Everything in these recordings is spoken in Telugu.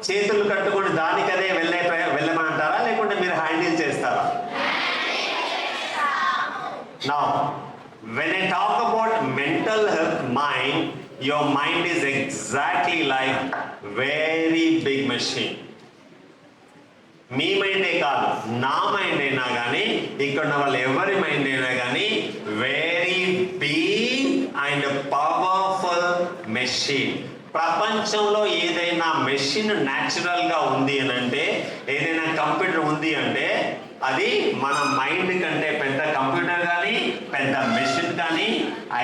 చేతులు కట్టుకొని దానికదే వెళ్ళమంటారా, లేకుంటే మీరు హ్యాండిల్ చేస్తారా? Now, when I talk about mental health mind, your mind is exactly like very big machine. మీ మైండే కాదు, నా మైండ్ అయినా కానీ, ఇక్కడ ఉన్న వాళ్ళు ఎవరి మైండ్ అయినా కానీ very big and powerful machine. ప్రపంచంలో ఏదైనా మెషిన్ న్యాచురల్గా ఉంది అని అంటే, ఏదైనా కంప్యూటర్ ఉంది అంటే అది మన మైండ్ కంటే పెద్ద కంప్యూటర్ కానీ, పెద్ద మెషిన్ కానీ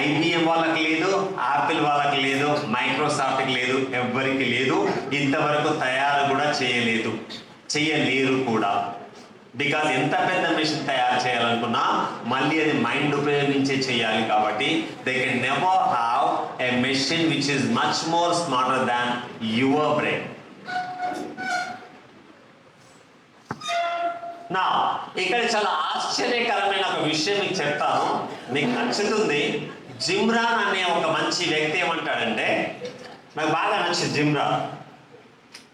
IBM వాళ్ళకి లేదు, యాపిల్ వాళ్ళకి లేదు, మైక్రోసాఫ్ట్కి లేదు, ఎవ్వరికి లేదు. ఇంతవరకు తయారు కూడా చేయలేరు కూడా. బికాజ్ ఎంత పెద్ద మెషిన్ తయారు చేయాలనుకున్నా మళ్ళీ అది మైండ్ ఉపయోగించే చేయాలి. కాబట్టి they can never have a machine which is much more smarter than your brain. నా ఇక్కడ చాలా ఆశ్చర్యకరమైన ఒక విషయం మీకు చెప్తాను, మీకు నచ్చుతుంది. జిమ్రాన్ అనే ఒక మంచి వ్యక్తి ఏమంటాడంటే, నాకు బాగా నచ్చింది జిమ్రాన్,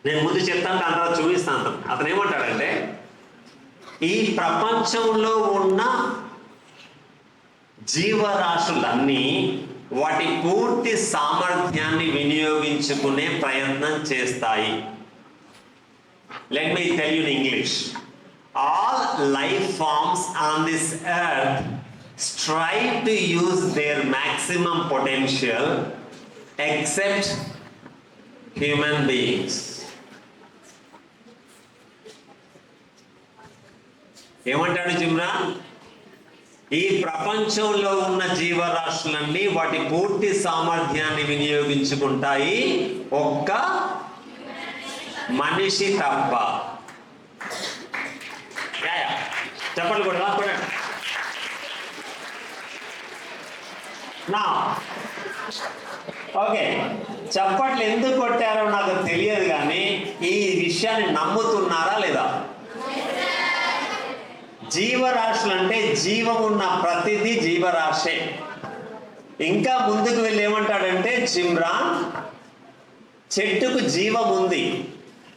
నేను ముందు చెప్తాను, దాని తర్వాత చూపిస్తాను. అతను ఏమంటాడంటే, ఈ ప్రపంచంలో ఉన్న జీవరాశులన్నీ వాటి పూర్తి సామర్థ్యాన్ని వినియోగించుకునే ప్రయత్నం చేస్తాయి. Let me tell you in English. All life forms on this earth strive to use their maximum potential except human beings. ఏమంటాడు జిమ్రాన్? ఈ ప్రపంచంలో ఉన్న జీవరాశులన్నీ వాటి పూర్తి సామర్థ్యాన్ని వినియోగించుకుంటాయి, ఒక్క మనిషి తప్ప. చెప్పండి కూడా నా ఓకే, చప్పట్లు ఎందుకు కొట్టారో నాకు తెలియదు, కానీ ఈ విషయాన్ని నమ్ముతున్నారా లేదా? జీవరాశులు అంటే జీవం ఉన్న ప్రతిదీ జీవరాశే. ఇంకా ముందుకు వెళ్ళి ఏమంటాడంటే జిమ్రాన్, చెట్టుకు జీవం ఉంది,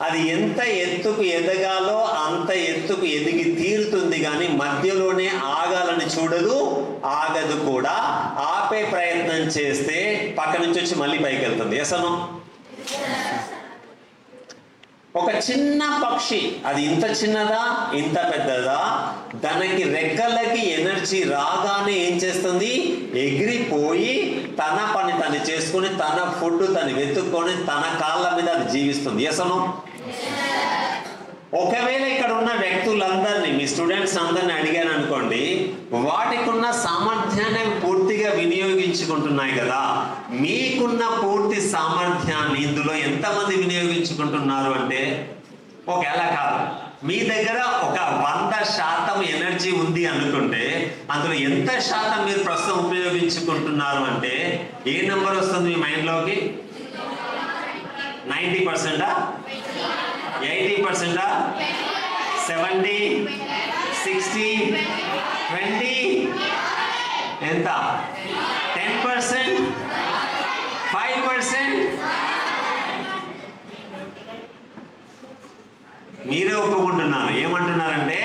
అది ఎంత ఎత్తుకు ఎదగాలో అంత ఎత్తుకు ఎదిగి తీరుతుంది, కానీ మధ్యలోనే ఆగాలని చూడదు, ఆగదు కూడా. ఆపే ప్రయత్నం చేస్తే పక్క నుంచి వచ్చి మళ్ళీ పైకి వెళ్తుంది. అసలు ఒక చిన్న పక్షి, అది ఇంత చిన్నదా ఇంత పెద్దదా, దానికి రెక్కలకి ఎనర్జీ రాగానే ఏం చేస్తుంది? ఎగిరిపోయి తన పని తను చేసుకుని, తన ఫుడ్ తను వెతుక్కొని, తన కాళ్ళ మీద అది జీవిస్తుంది. అసలు ఒకవేళ ఇక్కడ ఉన్న వ్యక్తులందరినీ, మీ స్టూడెంట్స్ అందరినీ అడిగాను అనుకోండి, వాటికి ఉన్న సామర్థ్యాన్ని పూర్తిగా వినియోగించుకుంటున్నాయి కదా, మీకున్న పూర్తి సామర్థ్యాన్ని ఇందులో ఎంతమంది వినియోగించుకుంటున్నారు అంటే, ఒకవేళ కాదు, మీ దగ్గర ఒక 100% ఎనర్జీ ఉంది అనుకుంటే అందులో ఎంత శాతం మీరు ప్రస్తుతం ఉపయోగించుకుంటున్నారు అంటే ఏ నెంబర్ వస్తుంది మీ మైండ్లోకి? 90%, 80%, 70, 60, 20, ఎంత? 10%, 5%. మీరే ఒప్పుకుంటున్నారు. ఏమంటున్నారంటే,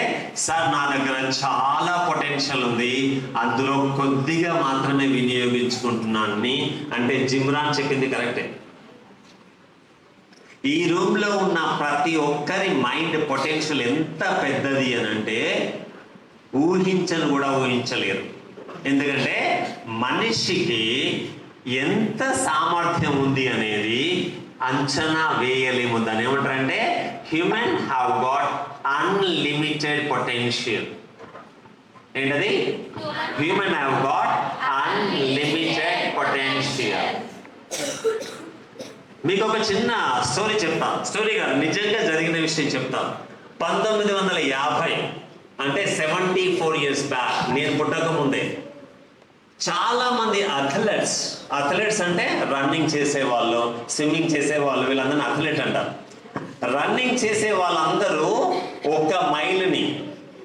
సార్ నా దగ్గర చాలా పొటెన్షియల్ ఉంది, అందులో కొద్దిగా మాత్రమే వినియోగించుకుంటున్నాను అంటే జిమ్రాన్ చెప్పింది కరెక్టే. ఈ రూమ్లో ఉన్న ప్రతి ఒక్కరి మైండ్ పొటెన్షియల్ ఎంత పెద్దది అని అంటే ఊహించను కూడా ఊహించలేరు. ఎందుకంటే మనిషికి ఎంత సామర్థ్యం ఉంది అనేది అంచనా వేయలేము. దాన్ని ఏమంటారంటే human have got unlimited potential. ఏంటది? Human have got unlimited potential. మీకు ఒక చిన్న స్టోరీ చెప్తాను. స్టోరీ కాదు, నిజంగా జరిగిన విషయం చెప్తాను. 1950 అంటే 74 years బ్యాక్, నేను పుట్టక ముందే చాలా మంది అథ్లెట్స్ అంటే రన్నింగ్ చేసేవాళ్ళు, స్విమ్మింగ్ చేసేవాళ్ళు, వీళ్ళందరినీ అథ్లెట్ అంటారు. రన్నింగ్ చేసే వాళ్ళందరూ ఒక మైల్ని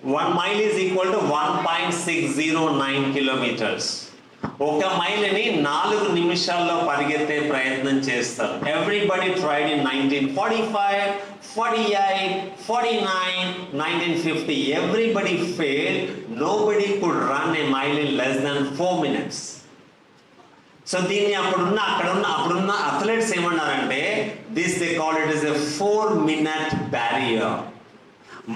1 mile is equal to 1.609 kilometers. ఒక మైలుని 4 నిమిషాల్లో పరిగెత్తే ప్రయత్నం చేస్తారు. Everybody tried in 1945, 48, 49, 1950. Everybody failed. Nobody could run a mile in less than 4 minutes. So దీన్ని అప్పుడున్న అథ్లెట్స్ ఏమన్నారంటే this they call it is a 4-minute barrier.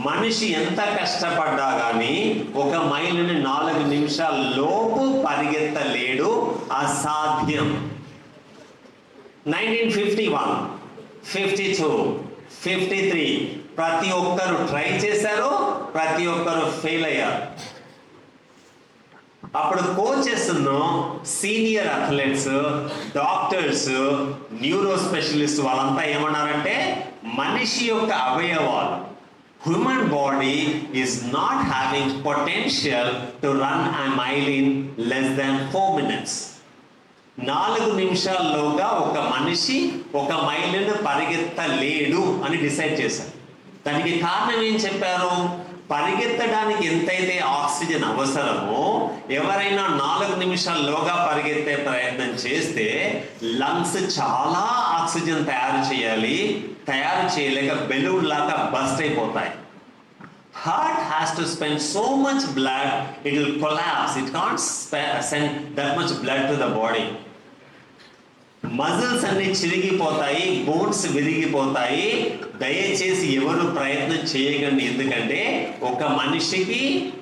మనిషి ఎంత కష్టపడ్డా కానీ ఒక మైలుని 4 నిమిషాల లోపు పరిగెత్తలేడు, అసాధ్యం. 1951, 52, 53 ప్రతి ఒక్కరు ట్రై చేశారు, ప్రతి ఒక్కరు ఫెయిల్ అయ్యారు. అప్పుడు coaches, senior athletes, doctors, neuro specialist వాళ్ళంతా ఏమన్నారంటే మనిషి యొక్క అవయవాలు, human body is not having potential to run a mile in less than 4 minutes. 4 నిమిషాల్లోగా ఒక మనిషి ఒక మైలును పరిగెత్తలేడు అని డిసైడ్ చేశారు. దానికి కారణం ఏం చెప్పారు? పరిగెత్తడానికి ఎంతైతే ఆక్సిజన్ అవసరమో ఎవరైనా 4 నిమిషాల్లోగా పరిగెత్తే ప్రయత్నం చేస్తే లంగ్స్ చాలా ఆక్సిజన్ తయారు చేయలేక బెలూన్ లాగా బస్ట్ అయిపోతాయి. Heart has to spend so much blood, it will collapse, it can't send that much blood to the body. Muscles అన్ని చిరిగిపోతాయి, బోన్స్ విరిగిపోతాయి. దయచేసి ఎవరు ప్రయత్నం చేయకండి, ఎందుకంటే ఒక మనిషికి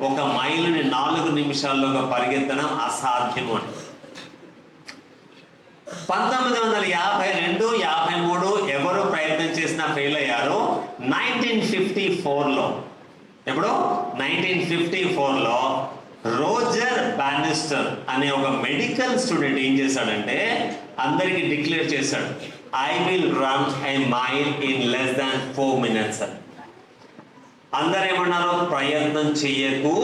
ఒక మైలుని 4 నిమిషాల్లోగా పరిగెత్తడం అసాధ్యం అని. 1952, 53 ఎవరు ప్రయత్నం చేసినా ఫెయిల్ అయ్యారు. 1954లో, ఎప్పుడు 1954లో రోజర్ బానిస్టర్ అనే ఒక మెడికల్ స్టూడెంట్ ఏం చేశాడంటే అందరికి డిక్లేర్ చేశాడు, I will run A mile in less than 4 minutes. అందరు ఏమన్నారు? ప్రయత్నం చెయ్యకు,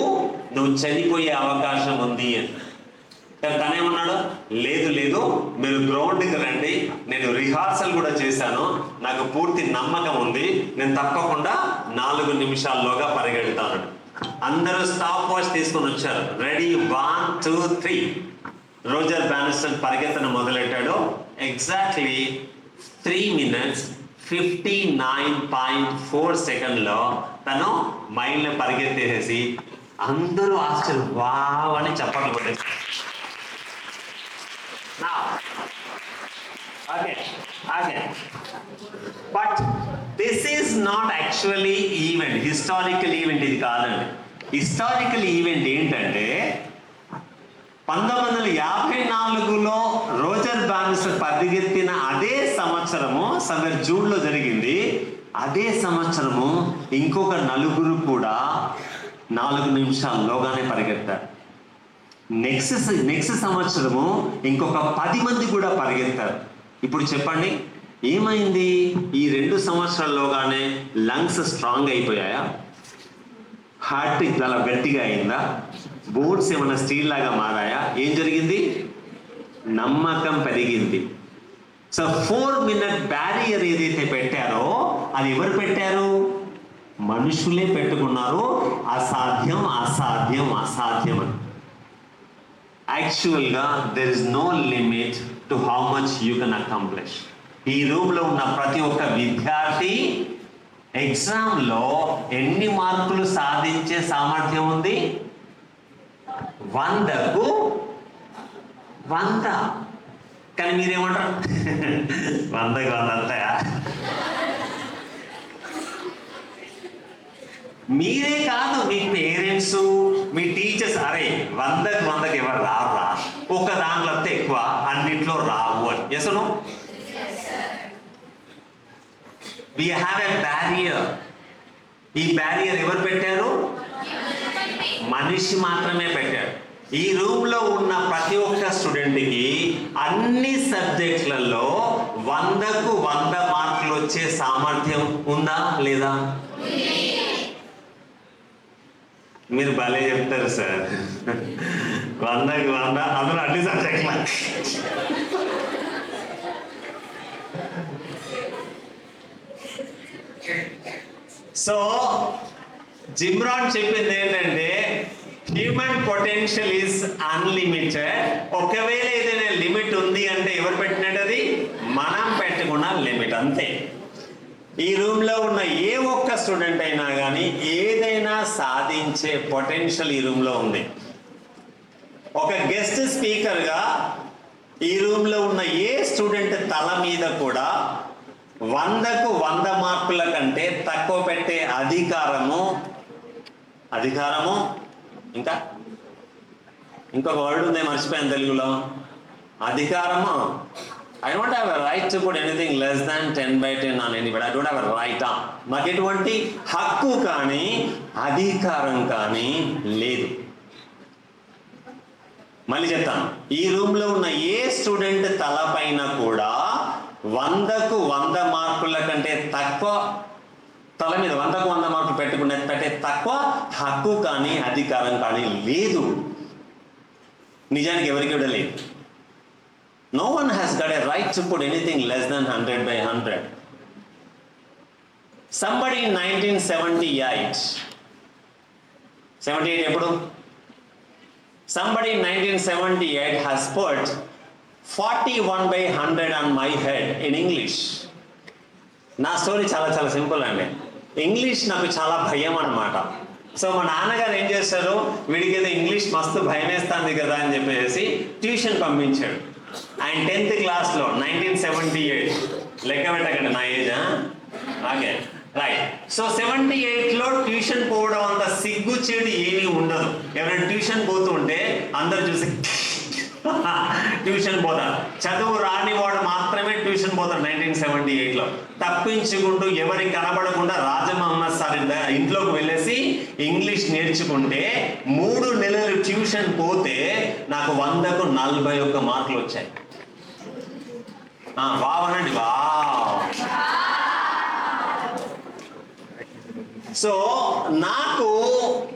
నువ్వు చనిపోయే అవకాశం ఉంది అని. తనేమన్నాడు? లేదు, మీరు గ్రౌండ్కి రండి, నేను రిహార్సల్ కూడా చేశాను, నాకు పూర్తి నమ్మకం ఉంది, నేను తప్పకుండా 4 నిమిషాల్లోగా పరిగెడతాను. అందరూ స్టాప్ వాచ్ తీసుకొని వచ్చారు. రెడీ, 1, 2, 3. రోజర్ బానిస్టర్ పరిగెత్తను మొదలెట్టాడు. ఎగ్జాక్ట్లీ 3 minutes 59.4 సెకండ్లో తను మైల్ని పరిగెత్తేసేసి అందరూ ఆశ్చర్యం వావ్ అని చప్పట్లు కొట్టేసి. But this is not actually event, historical event ఇది కాదండి. హిస్టారికల్ ఈవెంట్ ఏంటంటే 1954లో రోజర్ బానిస్టర్ పరిగెత్తిన అదే సంవత్సరము, సమ్మర్ జూన్లో జరిగింది. అదే సంవత్సరము ఇంకొక 4 కూడా 4 నిమిషాల్లోగానే పరిగెత్తారు. నెక్స్ట్ సంవత్సరము ఇంకొక 10 మంది కూడా పరిగెత్తారు. ఇప్పుడు చెప్పండి ఏమైంది? ఈ 2 సంవత్సరాల్లోగానే లంగ్స్ స్ట్రాంగ్ అయిపోయాయా? హార్ట్ చాలా గట్టిగా అయిందా? బోన్స్ ఏమైనా స్టీల్ లాగా మారాయా? ఏం జరిగింది? నమ్మకం పెరిగింది. సో 4-minute బ్యారియర్ ఏదైతే పెట్టారో అది ఎవరు పెట్టారు? మనుషులే పెట్టుకున్నారు. అసాధ్యం అసాధ్యం అసాధ్యం అని. యాక్చువల్గా there is no limit to how much you can accomplish. ఈ రూమ్లో ఉన్న ప్రతి ఒక్క విద్యార్థి ఎగ్జామ్లో ఎన్ని మార్కులు సాధించే సామర్థ్యం ఉంది? 100కు 100. కానీ మీరేమంటారు? 100కు 100 అంతాయా? మీరే కాదు, మీ పేరెంట్స్, మీ టీచర్స్, అరే 100కు 100కి ఎవరు రారా, ఒక దాంట్లో అంతా ఎక్కువ, అన్నింటిలో రావు అని. Yes no? We have a barrier. ఈ బ్యారియర్ ఎవరు పెట్టారు? మనిషి మాత్రమే పెట్టారు. ఈ రూమ్ లో ఉన్న ప్రతి ఒక్క స్టూడెంట్కి అన్ని సబ్జెక్టులలో 100కు 100 మార్కులు వచ్చే సామర్థ్యం ఉందా లేదా? మీరు భలే చెప్తారు సార్. 100కు 100 అందులో అన్ని సబ్జెక్టులు. సో జిమ్రాన్ చెప్పింది ఏంటంటే హ్యూమన్ పొటెన్షియల్ ఈస్ అన్లిమిటెడ్. ఒకవేళ ఏదైనా లిమిట్ ఉంది అంటే ఎవరు పెట్టినది? మనం పెట్టుకున్న లిమిట్, అంతే. ఈ రూమ్ లో ఉన్న ఏ ఒక్క స్టూడెంట్ అయినా కానీ ఏదైనా సాధించే పొటెన్షియల్ ఈ రూమ్ లో ఉంది. ఒక గెస్ట్ స్పీకర్ గా ఈ రూమ్ లో ఉన్న ఏ స్టూడెంట్ తల మీద కూడా 100కు 100 మార్కుల కంటే తక్కువ పెట్టే అధికారము ఇంకా ఇంకొక వర్డ్ ఉంది, మర్చిపోయాను తెలుగులో. అధికారము. I don't have a right to put anything less than 10/10 on anybody. I don't have a right on. నాకు ఎటువంటి హక్కు కానీ అధికారం కానీ లేదు. మళ్ళీ చెప్తాను, ఈ రూమ్ లో ఉన్న ఏ స్టూడెంట్ తల పైన కూడా 100కు 100 మార్కుల కంటే తక్కువ, తల మీద 100కు 100 మార్కులు పెట్టే తక్కువ హక్కు కానీ అధికారం కానీ లేదు. నిజానికి ఎవరికి కూడా లేదు. No one has got a right to put anything less than 100/100. Somebody in 1978 ఎప్పుడు? Somebody in 1978 has put 41/100 on my head in English. నా స్టోరీ చాలా చాలా సింపుల్ అండి. ఇంగ్లీష్ నాకు చాలా భయం అన్నమాట. సో మా నాన్నగారు ఏం చేశారు, వీడికి ఏదో ఇంగ్లీష్ మస్తు భయం వేస్తుంది కదా అని చెప్పేసి ట్యూషన్ పంపించాడు. ఆయన 10th క్లాస్లో 1978, లెక్క పెట్టకండి నా ఏజ్. Okay, right. సో 78లో ట్యూషన్ పోవడం అంత సిగ్గు చెడు ఏమీ ఉండదు. ఎవరైనా ట్యూషన్ పోతుంటే అందరు చూసి ట్యూషన్ పోతారు. చదువు రాని వాడు మాత్రమే ట్యూషన్ పోతారు. 1978లో తప్పించుకుంటూ ఎవరికి కనబడకుండా రాజమహమ్మద్ సార్ ఇంట్లోకి వెళ్ళేసి ఇంగ్లీష్ నేర్చుకుంటే 3 నెలలు ట్యూషన్ పోతే నాకు 100కు 41 మార్కులు వచ్చాయి. బావనండి వా. సో నాకు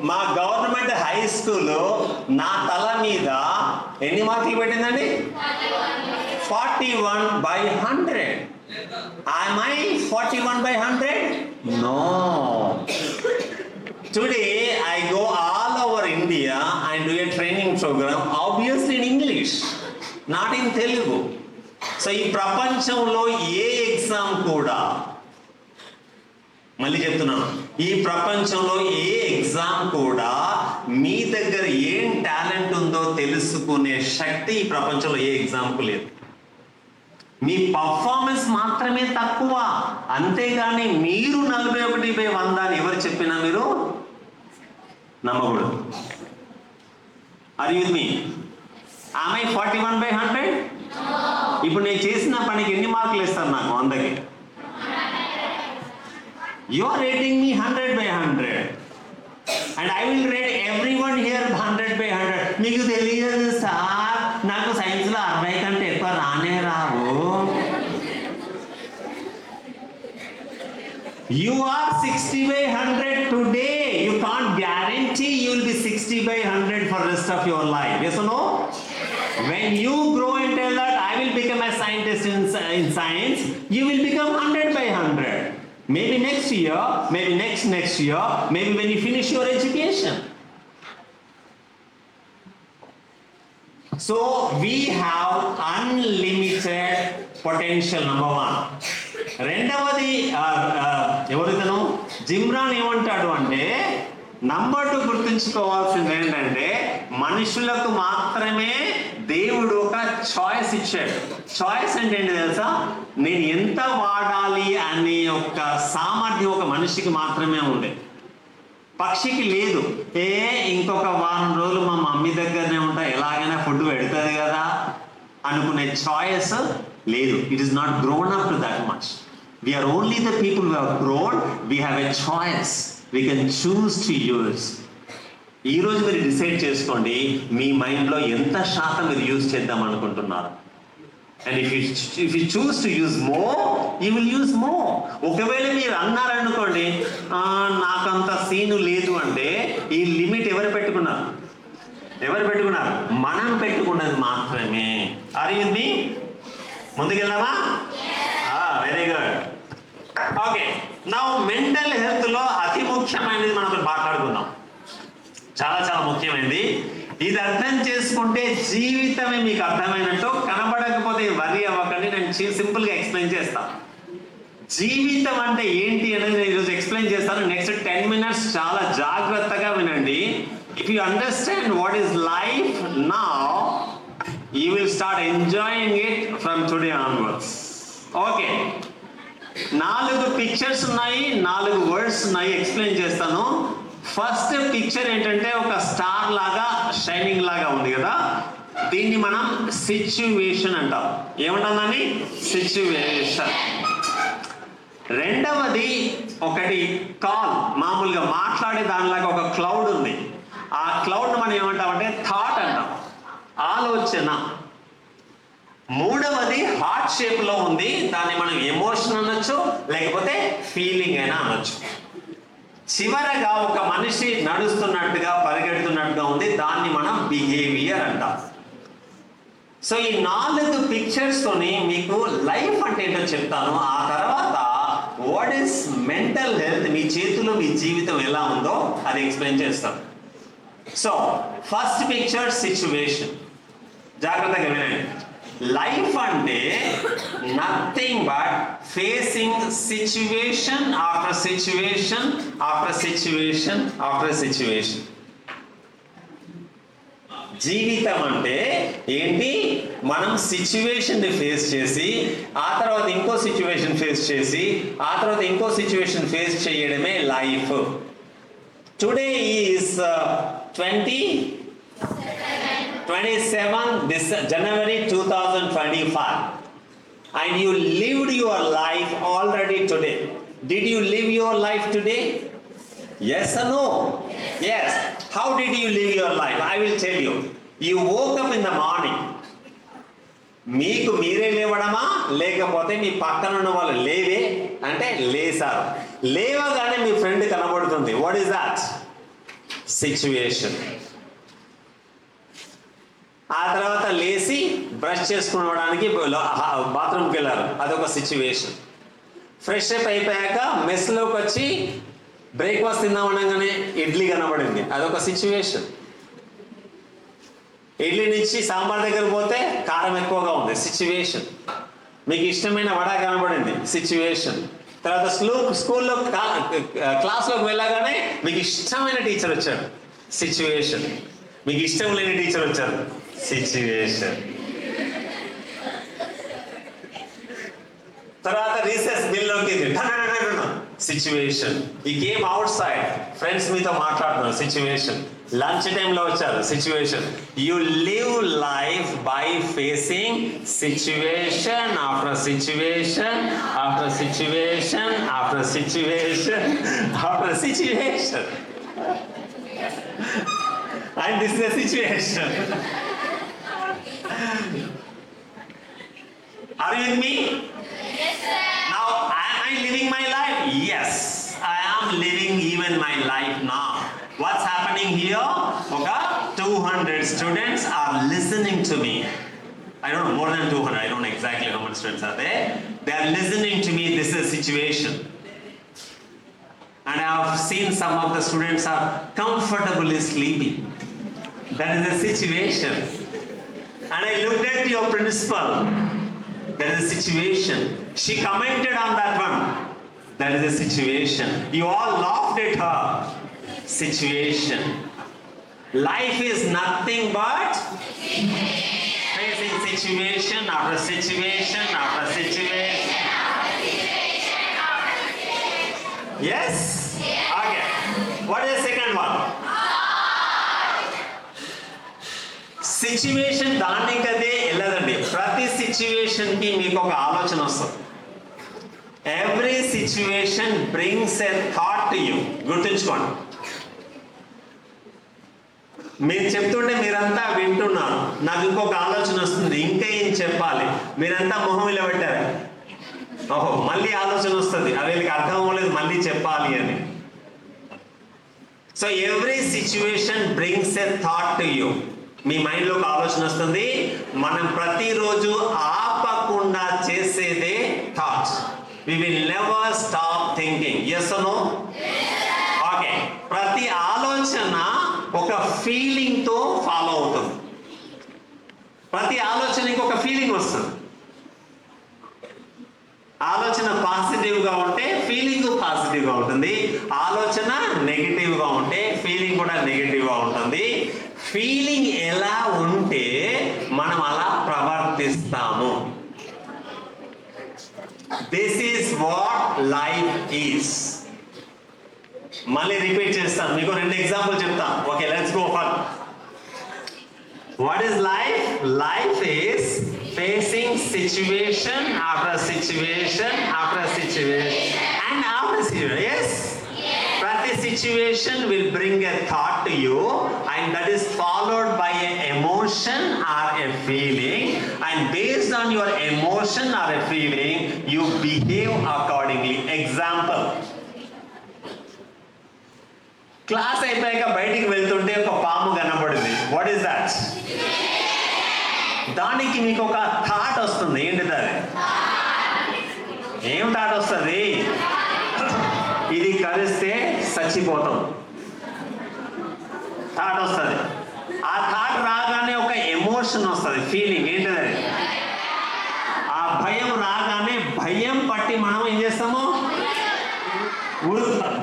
మా గవర్నమెంట్ హై స్కూల్లో నా తల మీద ఎన్ని మార్కులు పెట్టిందండి? 41/100. Am I 41/100? No. Today I go all over India and do a training program, obviously in English, not in Telugu. So ఈ ప్రపంచంలో ఏ ఎగ్జామ్ కూడా, మళ్ళీ చెప్తున్నాను, ఈ ప్రపంచంలో ఏ ఎగ్జామ్ కూడా మీ దగ్గర ఏం టాలెంట్ ఉందో తెలుసుకునే శక్తి ఈ ప్రపంచంలో ఏ ఎగ్జామ్కు లేదు. మీ పర్ఫార్మెన్స్ మాత్రమే తక్కువ, అంతేగాని మీరు 41/100 అని ఎవరు చెప్పినా మీరు నమ్మకూడదు. Are you with me? Am I 41/100? ఇప్పుడు నేను చేసిన పనికి ఎన్ని మార్కులు ఇస్తారు నాకు 100కి? You are rating me 100/100 and I will rate everyone here 100/100. మీకు తెలియదు సార్, నాకు సైన్స్లో 60 కంటే ఎక్కువ రానే రావు. You are 60/100 today. You can't guarantee you will be 60/100 for the rest of your life. Yes or no? When you grow and tell that I will become a scientist in science, you will become 100/100. Maybe next year, maybe next year, maybe when you finish your education. So we have unlimited potential, number one. రెండవది ఎవరితను జిమ్రాన్ ఏమంటాడు అంటే, నంబర్ 2 గుర్తుంచుకోవాల్సింది ఏంటంటే, మనుషులకు మాత్రమే దేవుడు ఒక చాయిస్ ఇచ్చాడు. చాయిస్ అంటే ఏంటి తెలుసా? నేను ఎంత వాడాలి అనే ఒక సామర్థ్యం ఒక మనిషికి మాత్రమే ఉంది, పక్షికి లేదు. ఇంకొక వారం రోజులు మా మమ్మీ దగ్గరనే ఉంటా, ఎలాగైనా ఫుడ్ పెడుతుంది కదా అనుకునే చాయిస్ లేదు. It is not grown up to that much. We are only the people who have grown. We have a choice. We can choose to use. ఈ రోజు మీరు డిసైడ్ చేసుకోండి, మీ మైండ్లో ఎంత శాతం మీరు యూజ్ చేద్దాం అనుకుంటున్నారు. And if you choose to use more, you will use more. ఒకవేళ మీరు అన్నారనుకోండి, నాకంత సీను లేదు అంటే, ఈ లిమిట్ ఎవరు పెట్టుకున్నారు? మనం పెట్టుకున్నది మాత్రమే. Are you with me? ముందుకెళ్దామా? Very good. Okay, now mental health లో అతి ముఖ్యమైనది మనం మాట్లాడుకుందాం. చాలా చాలా ముఖ్యమైనది. ఇది అర్థం చేసుకుంటే జీవితమే మీకు అర్థమైనట్టు. కనబడకపోతే వరి అవ్వకండి, నేను సింపుల్గా ఎక్స్ప్లెయిన్ చేస్తాను. జీవితం అంటే ఏంటి అనేది నేను ఈరోజు ఎక్స్ప్లెయిన్ చేస్తాను. నెక్స్ట్ 10 minutes చాలా జాగ్రత్తగా వినండి. If you understand what is life now, you will start enjoying it from today onwards. Okay, 4 pictures ఉన్నాయి, 4 వర్డ్స్ ఉన్నాయి, ఎక్స్ప్లెయిన్ చేస్తాను. ఫస్ట్ పిక్చర్ ఏంటంటే ఒక స్టార్ లాగా షైనింగ్ లాగా ఉంది కదా, దీన్ని మనం సిచ్యువేషన్ అంటాం. ఏమంటాం దాన్ని? సిచ్యువేషన్. రెండవది ఒకటి కాల్, మామూలుగా మాట్లాడే దానిలాగా ఒక క్లౌడ్ ఉంది. ఆ క్లౌడ్ మనం ఏమంటామంటే థాట్ అంటాం, ఆలోచన. మూడవది హార్ట్ షేప్ లో ఉంది, దాన్ని మనం ఎమోషన్ అనొచ్చు, లేకపోతే ఫీలింగ్ అయినా అనొచ్చు. చివరగా ఒక మనిషి నడుస్తున్నట్టుగా పరిగెడుతున్నట్టుగా ఉంది, దాన్ని మనం బిహేవియర్ అంటాం. సో ఈ 4 పిక్చర్స్ తోని మీకు లైఫ్ అంటే ఏంటో చెప్తాను. ఆ తర్వాత వాట్ ఈస్ మెంటల్ హెల్త్, మీ చేతిలో మీ జీవితం ఎలా ఉందో అది ఎక్స్ప్లెయిన్ చేస్తాను. సో ఫస్ట్ పిక్చర్ సిచ్యువేషన్, జాగ్రత్తగా వినండి. లైఫ్ అంటే nothing but facing situation after situation after situation after situation. జీవితం అంటే ఏంటి? మనం సిచ్యువేషన్ ని ఫేస్ చేసి, ఆ తర్వాత ఇంకో సిచ్యువేషన్ ఫేస్ చేసి, ఆ తర్వాత ఇంకో సిచ్యువేషన్ ఫేస్ చేయడమే life. Today is 27 January 2025 and you lived your life already today. Did you live your life today? Yes or no? Yes. How did you live your life? I will tell you. You woke up in the morning. మీకు మీరే లేవడమా, లేకపోతే మీ పక్కన ఉన్న వాళ్ళు లేవే అంటే లేసారు. లేవగానే మీ ఫ్రెండ్ కనబడుతుంది. What is that? సిచ్యువేషన్. ఆ తర్వాత లేచి బ్రష్ చేసుకోవడానికి బాత్రూమ్కి వెళ్ళారు, అదొక సిచ్యువేషన్. ఫ్రెష్ అప్ అయిపోయాక మెస్లోకి వచ్చి బ్రేక్ఫాస్ట్ తిందామనగానే ఇడ్లీ కనబడింది, అదొక సిచ్యువేషన్. ఇడ్లీ నుంచి సాంబార్ దగ్గర పోతే కారం ఎక్కువగా ఉంది, సిచ్యువేషన్. మీకు ఇష్టమైన వడ కనబడింది, సిచ్యువేషన్. తర్వాత స్కూల్లో క్లాస్లోకి వెళ్ళగానే మీకు ఇష్టమైన టీచర్ వచ్చాడు, సిచ్యువేషన్. మీకు ఇష్టం లేని టీచర్ వచ్చారు, సిచ్యువేషన్. తర్వాత రీసెస్ బిల్లోకి సిచ్యువేషన్. ఈ గేమ్ అవుట్ సైడ్ ఫ్రెండ్స్ మీతో మాట్లాడుతున్నారు, సిచ్యువేషన్. లంచ్ టైంలో వచ్చారు, situation. You live life by facing situation after situation after situation after situation after situation. And this is the situation. Are you with me? Yes, sir. Now, am I living my life? Yes, I am living even my life now. What's happening here? Okay, 200 students are listening to me. I don't know, more than 200. I don't know exactly how many students are there. They are listening to me. This is a situation. And I have seen some of the students are comfortably sleeping. That is a situation. And I looked at your principal. That is a situation. She commented on that one. That is a situation. You all laughed at her. Situation. Life is nothing but facing situation after situation after situation. Yes? Okay. What is the second one? Situation దానికదే వెళ్ళదండి. ప్రతి సిచ్యువేషన్ కి మీకు ఒక ఆలోచన వస్తుంది. Every situation brings a thought to you. గుర్తుంచుకోండి. మీరు చెప్తుంటే మీరంతా వింటున్నారు, నాకు ఇంకొక ఆలోచన వస్తుంది, ఇంకా ఏం చెప్పాలి. మీరంతా మొహం ఇలా పెట్టారు, ఓహో మళ్ళీ ఆలోచన వస్తుంది, అది వీళ్ళకి అర్థం అవ్వలేదు, మళ్ళీ చెప్పాలి అని. So every situation brings a thought to you. మీ మైండ్లో ఒక ఆలోచన వస్తుంది. మనం ప్రతిరోజు ఆపకుండా చేసేదే thoughts. We will never stop thinking. yes or no? Okay. ప్రతి ఆలోచన ఒక ఫీలింగ్తో ఫాలో అవుతుంది. ప్రతి ఆలోచనకి ఒక ఫీలింగ్ వస్తుంది. ఆలోచన పాజిటివ్గా ఉంటే ఫీలింగ్ పాజిటివ్గా ఉంటుంది. ఆలోచన నెగిటివ్గా ఉంటే ఫీలింగ్ కూడా నెగిటివ్గా ఉంటుంది. ఫీలింగ్ ఎలా ఉంటే మనం అలా ప్రవర్తిస్తాము. This is what life is. మళ్ళీ రిపీట్ చేస్తాను, మీకు 2 ఎగ్జాంపుల్ చెప్తాను. Okay, let's go for. What is life? Life is facing situation after situation after situation and after situation. Yes? Prati situation will bring a thought to you, and that is followed by an emotion or a feeling, and based on your emotion or a feeling, you behave accordingly. Example. Class అయిపోయాక బయటికి వెళ్తుంటే ఒక పాము కనబడింది. What is that? దానికి మీకు ఒక థాట్ వస్తుంది. ఏంటిది అది? ఏం థాట్ వస్తుంది? ఇది కరిస్తే చచ్చిపోతాం థాట్ వస్తుంది. ఆ థాట్ రాగానే ఒక ఎమోషన్ వస్తుంది, ఫీలింగ్. ఏంటిది అది? ఆ భయం రాగానే భయం పట్టి మనం ఏం చేస్తాము? ఉరుకుతాం,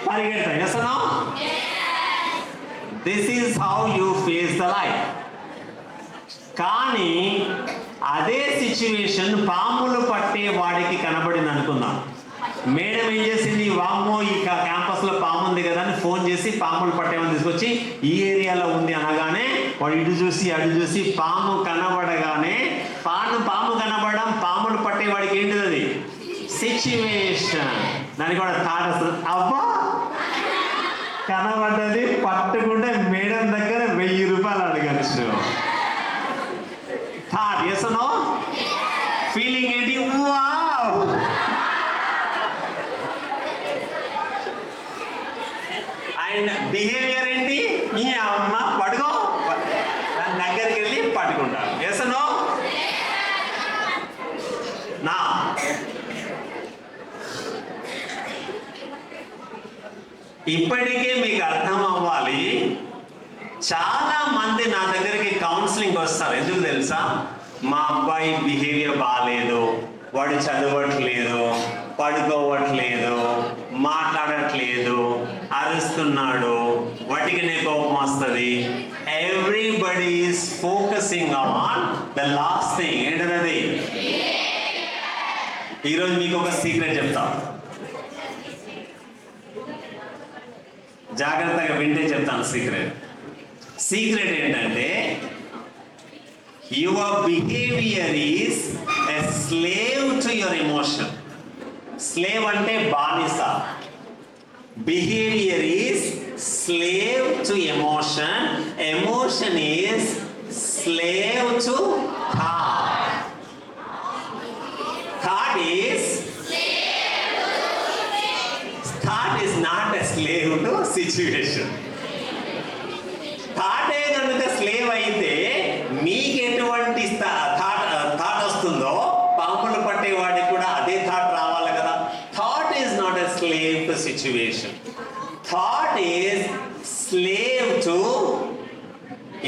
పరిగెడతాం. Yes or no? This is how you face the life. కానీ అదే సిచ్యువేషన్ పాములు పట్టే వాడికి కనబడింది అనుకుందాం. మేడం ఏం చేసింది? వామ్మో, ఈ క్యాంపస్ లో పాము ఉంది కదా అని ఫోన్ చేసి పాములు పట్టేమని తీసుకొచ్చి ఈ ఏరియాలో ఉంది అనగానే వాడు ఇటు చూసి అటు చూసి పాము కనబడగానే పాము కనబడడం పాములు పట్టే వాడికి ఏంటిది? అది సిచ్యువేషన్. దానికి కూడా థాట్ వస్తుంది. అబ్బా, కనబడ్డది, పట్టుకుంటే మేడం దగ్గర 1000 రూపాయలు అడగచ్చు. Thought. yes or no? Feeling ఏంటి? వావ్. అండ్ బిహేవియర్ ఏంటి? ఈ అమ్మ పట్టుకో, దాని దగ్గరికి వెళ్ళి పట్టుకుంటారు. yes or no? నా ఇప్పటికే మీకు అర్థం అవ్వాలి. చాలా మంది నా దగ్గరికి కౌన్సిలింగ్ వస్తారు. ఎందుకు తెలుసా? మా అబ్బాయి బిహేవియర్ బాగాలేదు, వాడు చదవట్లేదు, పడుకోవట్లేదు, మాట్లాడట్లేదు, అరుస్తున్నాడు, వాటికినే కోపం వస్తుంది. Everybody is focusing on the last thing. ఏంటది? ఈరోజు మీకు ఒక సీక్రెట్ చెప్తా, జాగ్రత్తగా వింటే చెప్తాను. సీక్రెట్ ఏంటంటే, your behaviour is a slave to your emotion. Slave అంటే బానిస. Behaviour is slave to emotion. Emotion is slave to thought. Thought is not a slave to situation. థాటే కనుక స్లేవ్ అయితే మీకు ఎటువంటి థాట్ వస్తుందో పాములు పట్టేవాడికి కూడా అదే థాట్ రావాలి కదా. Thought is not a slave to situation. Thought is slave to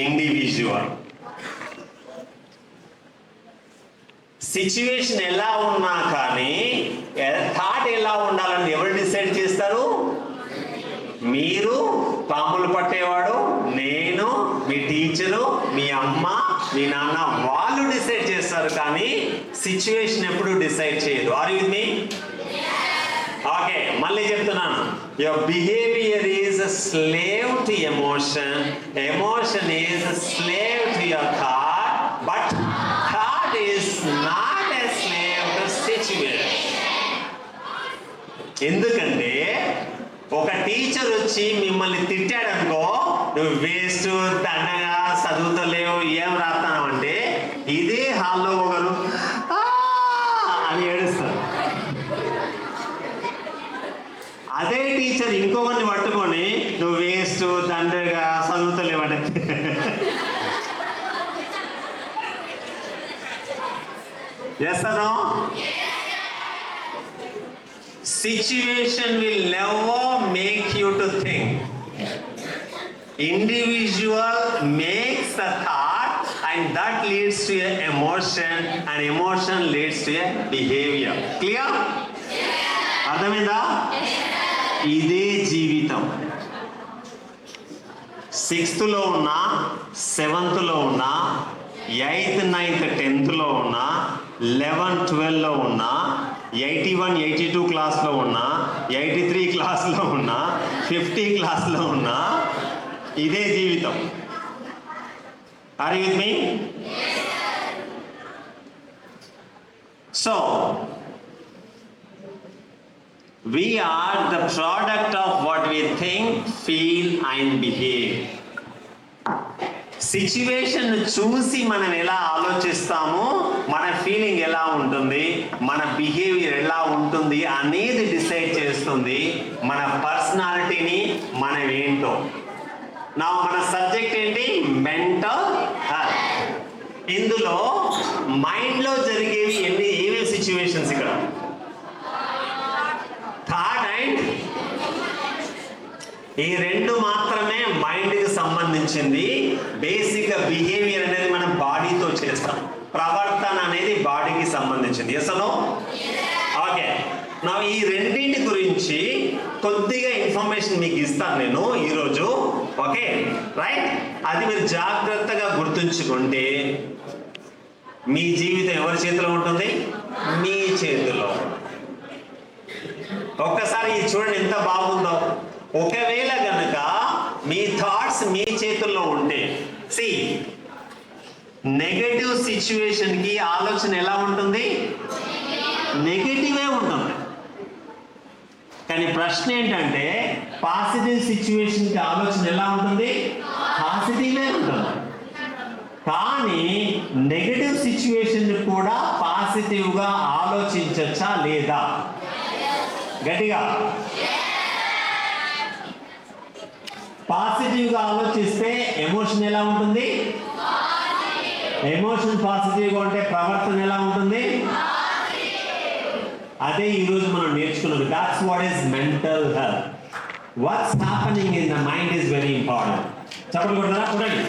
individual. Situation ఎలా ఉన్నా కానీ థాట్ ఎలా ఉండాలని ఎవరు డిసైడ్ చేస్తారు? మీరు, పాములు పట్టేవాడు, నేను, మీ టీచరు, మీ అమ్మ, మీ నాన్న, వాళ్ళు డిసైడ్ చేస్తారు. కానీ సిచ్యువేషన్ ఎప్పుడు డిసైడ్ చేయదు. Are you with me? Okay, మళ్ళీ చెప్తున్నాను. Your behaviour is a slave to emotion. Emotion is a slave to your thought. But thought is not a slave to situation. ఎందుకంటే ఒక టీచర్ వచ్చి మిమ్మల్ని తిట్టాడు అనుకో, నువ్వు వేస్ట్, దండగా, చదువుతలేవు, ఏం రాస్తాను అంటే ఇదే హాల్లో ఒకరు అని ఏడుస్తారు. అదే టీచర్ ఇంకొకరిని పట్టుకొని నువ్వు వేస్ట్, దండగా, చదువుతలేవంటే చేస్తాను. Situation will never make you to think. individual makes the thought and that leads to a emotion and emotion leads to a behavior. Clear? అర్థమైందా? ఇదే జీవితం. 6th లో ఉన్నా, 7th లో ఉన్నా, 8th, 9th, 10th లో ఉన్నా, 11, 12 లో ఉన్నా, 81, 82 క్లాస్లో ఉన్నా, 83 క్లాస్లో ఉన్నా, 50 క్లాస్లో ఉన్నా, ఇదే జీవితం. Are you with me? So, we are the product of what we think, feel and behave. Situation చూసి మనం ఎలా ఆలోచిస్తామో మన ఫీలింగ్ ఎలా ఉంటుంది, మన బిహేవియర్ ఎలా ఉంటుంది అనేది డిసైడ్ చేస్తుంది మన పర్సనాలిటీని, మనం ఏంటో. నా మన సబ్జెక్ట్ ఏంటి? Mental health. ఇందులో మైండ్లో జరిగేవి ఏమేమి సిచ్యువేషన్స్ ఇక్కడ? థాట్ అండ్ ఈ రెండు మాత్రమే మైండ్కి సంబంధించింది. బేసిక్గా బిహేవియర్ అనేది మనం బాడీతో చేస్తాం, ప్రవర్తన అనేది బాడీకి సంబంధించింది. Yes no? ఓకే, నా ఈ రెండింటి గురించి కొద్దిగా ఇన్ఫర్మేషన్ మీకు ఇస్తాను నేను ఈరోజు. ఓకే రైట్, అది మీరు జాగ్రత్తగా గుర్తుంచుకుంటే మీ జీవితం ఎవరి చేతిలో ఉంటుంది? మీ చేతిలో. ఒక్కసారి ఇది చూడండి ఎంత బాగుందో. ఒకవేళ గనక మీ థాట్స్ మీ చేతుల్లో ఉంటే, సి నెగటివ్ సిచ్యువేషన్ కి ఆలోచన ఎలా ఉంటుంది? నెగటివే ఉంటుంది. కానీ ప్రశ్న ఏంటంటే పాజిటివ్ సిచ్యువేషన్ కి ఆలోచన ఎలా ఉంటుంది? పాజిటివే ఉంటుంది. కానీ నెగటివ్ సిచ్యువేషన్ కూడా పాజిటివ్ గా ఆలోచించచ్చా లేదా? గట్టిగా. పాజిటివ్ గా ఆలోచిస్తే ఎమోషన్ ఎలా ఉంటుంది? ఎమోషన్ పాజిటివ్ గా ఉంటే ప్రవర్తన ఎలా ఉంటుంది? అదే ఈరోజు మనం నేర్చుకున్నది. That's what is mental health. What's happening in the mind is very important. చెప్పండి కొడతారా? చూడండి,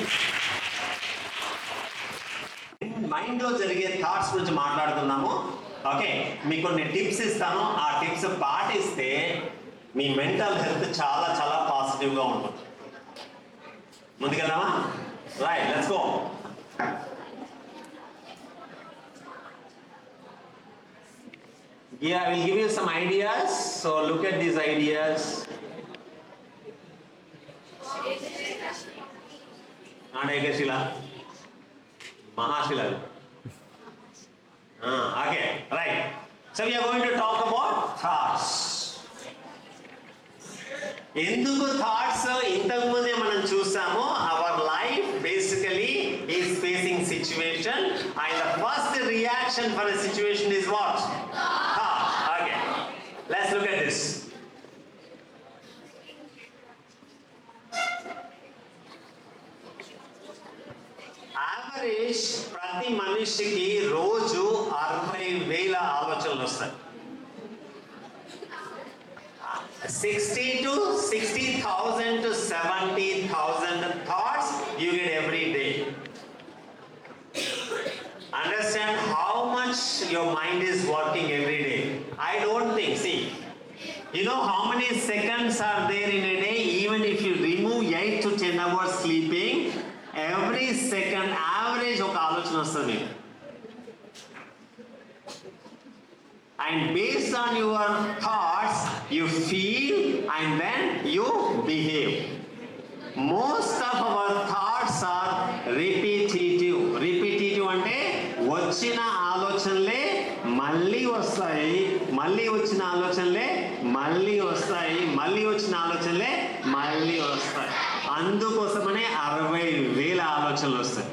మైండ్ లో జరిగే థాట్స్ గురించి మాట్లాడుతున్నాము. ఓకే, మీకు కొన్ని టిప్స్ ఇస్తాను. ఆ టిప్స్ పాటిస్తే మీ మెంటల్ హెల్త్ చాలా చాలా పాజిటివ్ గా ఉంటుంది. ముందుకెళ్దామా? Right, let's go. Yeah, I will give you some ideas. So look at these ideas. Ekashila, Mahashila. Okay, right. So we are going to talk about thoughts. ఎందుకు థాట్స్ ఇంతకు ముందే మనం చూసాము. Our life basically is facing situation and the first reaction for a situation is what? Thought. Okay, let's look at this. Average ప్రతి మనిషికి రోజు 60,000 ఆలోచనలు వస్తాయి. 60,000 to 70,000 thoughts you get every day. Understand how much your mind is working every day. I don't think, see, you know how many seconds are there in a day? Even if you remove 8 to 10 hours sleeping, every second average oka alochana vastadi. And based on your thoughts, you feel and then you behave. Most of our thoughts are repetitive. Repetitive ante vachina ఆలోచనలే మళ్ళీ వస్తాయి, మళ్ళీ వచ్చిన ఆలోచనలే మళ్ళీ వస్తాయి, మళ్ళీ వచ్చిన ఆలోచనలే మళ్ళీ వస్తాయి. అందుకోసమనే 60,000 ఆలోచనలు వస్తాయి.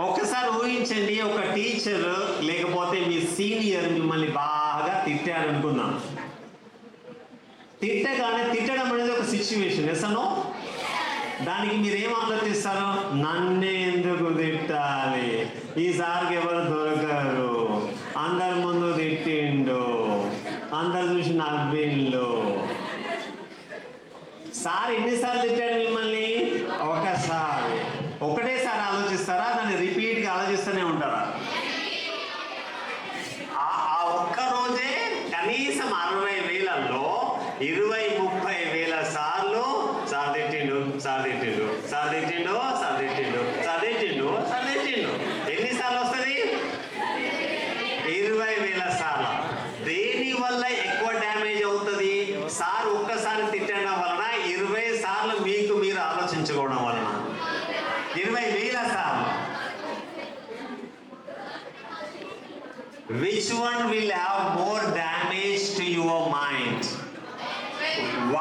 ఒక్కసారి ఊహించండి, ఒక టీచర్ లేకపోతే మీ సీనియర్ మిమ్మల్ని బాగా తిట్టారు అనుకుందాం. తిట్టగానే తిట్టడం అనేది ఒక సిచ్యువేషన్. ఎసనో దానికి మీరు ఏం ఆలోచిస్తారు? నన్నే ఎందుకు తిట్టాలి, ఈసారికి ఎవరు దొరకరు, అందరి ముందు తిట్టిండు, అందరు చూసి నవ్విండు, సార్ ఎన్నిసార్లు తిట్టాడు మిమ్మల్ని కనీసం 60,000లో 20-30,000 సార్లు సార్ తిట్టిండు, సార్ తిట్టిండు, సార్ తిట్టిండు, సార్ తిట్టిండు, సార్ తిట్టిండు, సార్ తిట్టిండు. ఎన్నిసార్లు వస్తుంది? 20,000 సార్లు. దేని వల్ల ఎక్కువ డ్యామేజ్ అవుతుంది? సార్ ఒక్కసారి తిట్టడం వలన 20 సార్లు మీకు మీరు ఆలోచించుకోవడం వలన 20,000 సార్లు. Which one will have more damage to your mind?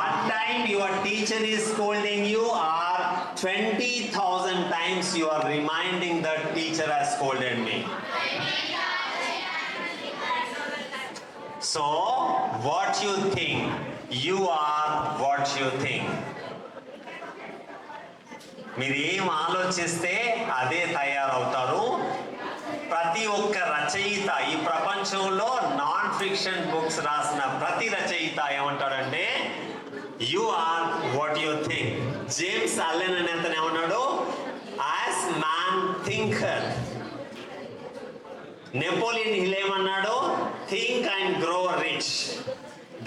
One time your teacher is scolding you, or 20,000 times you are reminding that teacher has scolded me. So what you think, you are what you think. మీరు ఏం ఆలోచిస్తే అదే తయారవుతారు. ప్రతి ఒక్క రచయిత ఈ ప్రపంచంలో నాన్ ఫిక్షన్ బుక్స్ రాసిన ప్రతి రచయిత ఏమంటాడంటే you are what you think. James Allen అనే అతను ఏమన్నాడు? As man thinker. Napoleon Hill ఏమన్నాడు? Think and grow rich.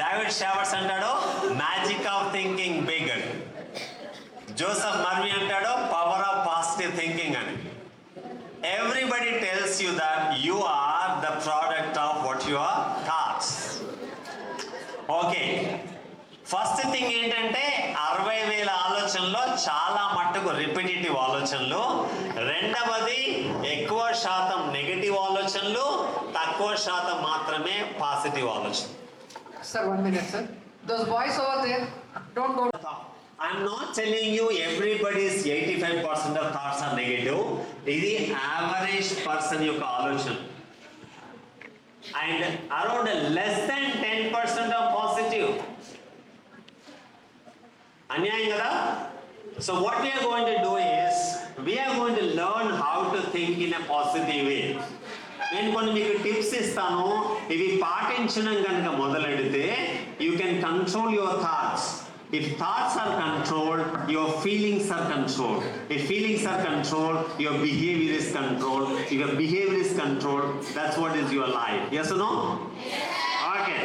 David Schwartz అంటాడు magic of thinking big. Joseph Murphy అంటాడు పవర్ ఆఫ్ పాజిటివ్ థింకింగ్ అని. Everybody tells you that you are the product of what your thoughts. Okay. First thing ఏంటంటే 60,000 ఆలోచనలో చాలా మట్టుకు రిపిటేటివ్ ఆలోచనలు. రెండవది ఎక్కువ శాతం నెగటివ్ ఆలోచనలు, తక్కువ శాతం మాత్రమే పాజిటివ్ ఆలోచన. Sir, 1 minute, sir. Those boys over there, don't go. I'm not telling you everybody's 85% of thoughts are negative. ఇది average person యొక్క ఆలోచన. And around less than 10% are positive. అన్యాయం కదా? So what we are going to do is, we are going to learn how to think in a positive way. నేను కొన్ని మీకు టిప్స్ ఇస్తాను. ఇవి పాటించడం కనుక మొదలెడితే you can control your thoughts. If thoughts are controlled, your feelings are controlled. If feelings are controlled, your behavior is controlled. If your behavior is controlled, that's what is your life. Yes or no? Yes. Okay.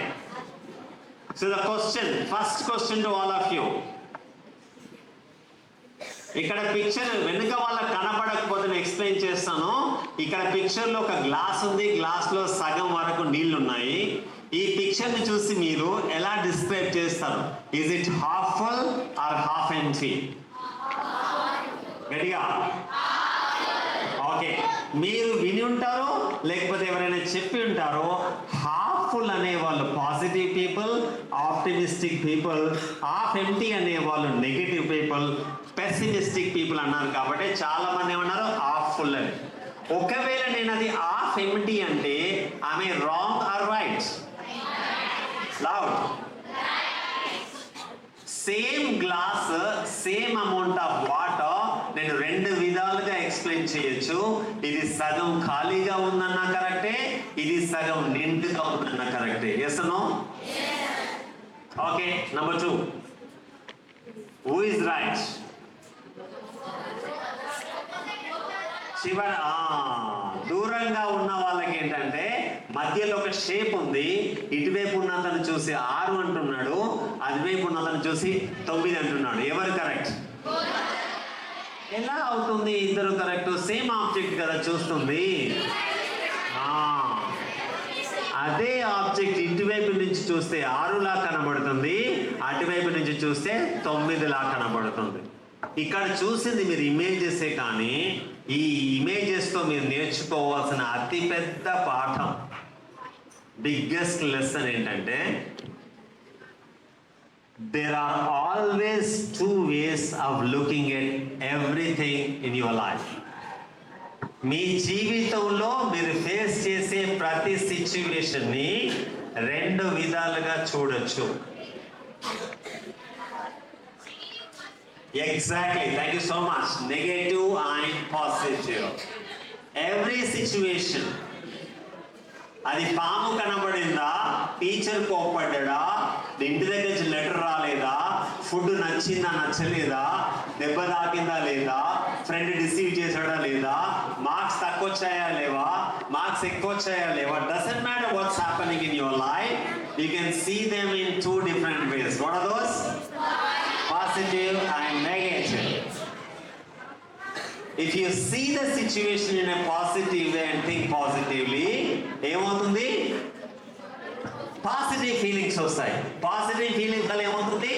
So the question, first question to all of you. ఇక్కడ పిక్చర్ వెనుక వాళ్ళకి కనపడకపోతే నేను ఎక్స్ప్లెయిన్ చేస్తాను. ఇక్కడ పిక్చర్ లో ఒక గ్లాస్ ఉంది, గ్లాస్ లో సగం వరకు నీళ్లు ఉన్నాయి. ఈ పిక్చర్ ని చూసి మీరు ఎలా డిస్క్రైబ్ చేస్తారు? Is it half full or half empty? గట్టిగా. ఓకే, మీరు విని ఉంటారు లేకపోతే ఎవరైనా చెప్పి ఉంటారు. హాఫ్ ఫుల్ అనే వాళ్ళు positive people, optimistic people. Half empty అనే వాళ్ళు నెగటివ్ పీపుల్, పెసిమిస్టిక్ పీపుల్ అన్నారు. కాబట్టి చాలా మంది ఏమన్నారు హాఫ్ ఫుల్ అని. ఒకవేళ నేను అది హాఫ్ ఎంప్టీ అంటే ఆమె wrong or right? Loud. Same glass, same amount of water నేను రెండు విధాలుగా ఎక్స్ప్లెయిన్ చేయొచ్చు. ఇది సగం ఖాళీగా ఉందన్నా కరెక్టే, ఇది సగం నిండుగా ఉందన్నా కరెక్టే. Yes no? Okay, number 2. Who is right? చివర దూరంగా ఉన్న వాళ్ళకి ఏంటంటే మధ్యలో ఒక షేప్ ఉంది. ఇటువైపు ఉన్నతను చూసి 6 అంటున్నాడు, అటువైపు ఉన్నతను చూసి 9 అంటున్నాడు. ఎవరు కరెక్ట్? ఎలా అవుతుంది ఇద్దరు కరెక్ట్? సేమ్ ఆబ్జెక్ట్ కదా చూస్తుంది. అదే ఆబ్జెక్ట్ ఇటువైపు నుంచి చూస్తే 6 లా కనబడుతుంది, అటువైపు నుంచి చూస్తే 9 లా కనబడుతుంది. ఇక్కడ చూసింది మీరు ఇమేజెసే, కానీ ఈ ఇమేజెస్ తో మీరు నేర్చుకోవాల్సిన అతి పెద్ద పాఠం, బిగ్గెస్ట్ లెసన్ ఏంటంటే there are always 2 ways of looking at everything in your life. మీ జీవితంలో మీరు ఫేస్ చేసే ప్రతి సిచ్యువేషన్ ని 2 విధాలుగా చూడొచ్చు. Exactly. Thank you so much. Negative and positive. Every situation. అది పాము కనబడిందా, టీచర్ కోప్పడ్డా, ఇంటి దగ్గర నుంచి లెటర్ రాలేదా, ఫుడ్ నచ్చిందా నచ్చలేదా, దెబ్బ తాకిందా లేదా, ఫ్రెండ్ రిసీవ్ చేసాడా లేదా, మార్క్స్ తక్కువ వచ్చాయా లేవా, మార్క్స్ ఎక్కువ వచ్చాయా లేవా, doesn't matter what's happening in your life. you can see them in two different ways. What are those? Positive and negative. If you see the situation in a positive way and think positively, ఏమవుతుంది? పాజిటివ్ ఫీలింగ్స్ వస్తాయి. పాజిటివ్ ఫీలింగ్స్ వల్ల ఏమవుతుంది?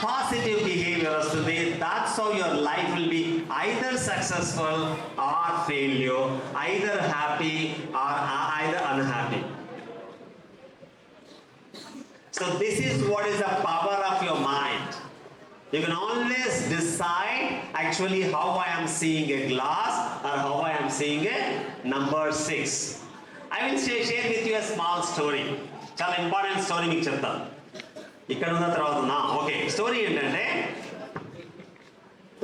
పాజిటివ్ బిహేవియర్ వస్తుంది. That's how your life will be either successful or failure, either happy or either unhappy. So this is what is the power of your mind. You can always decide actually how I am seeing a glass or how I am seeing a number 6. I will share with you a small story. చాలా ఇంపార్టెంట్ స్టోరీ మీకు చెప్తాను. ఇక్కడ ఉన్న తర్వాత ఓకే, స్టోరీ ఏంటంటే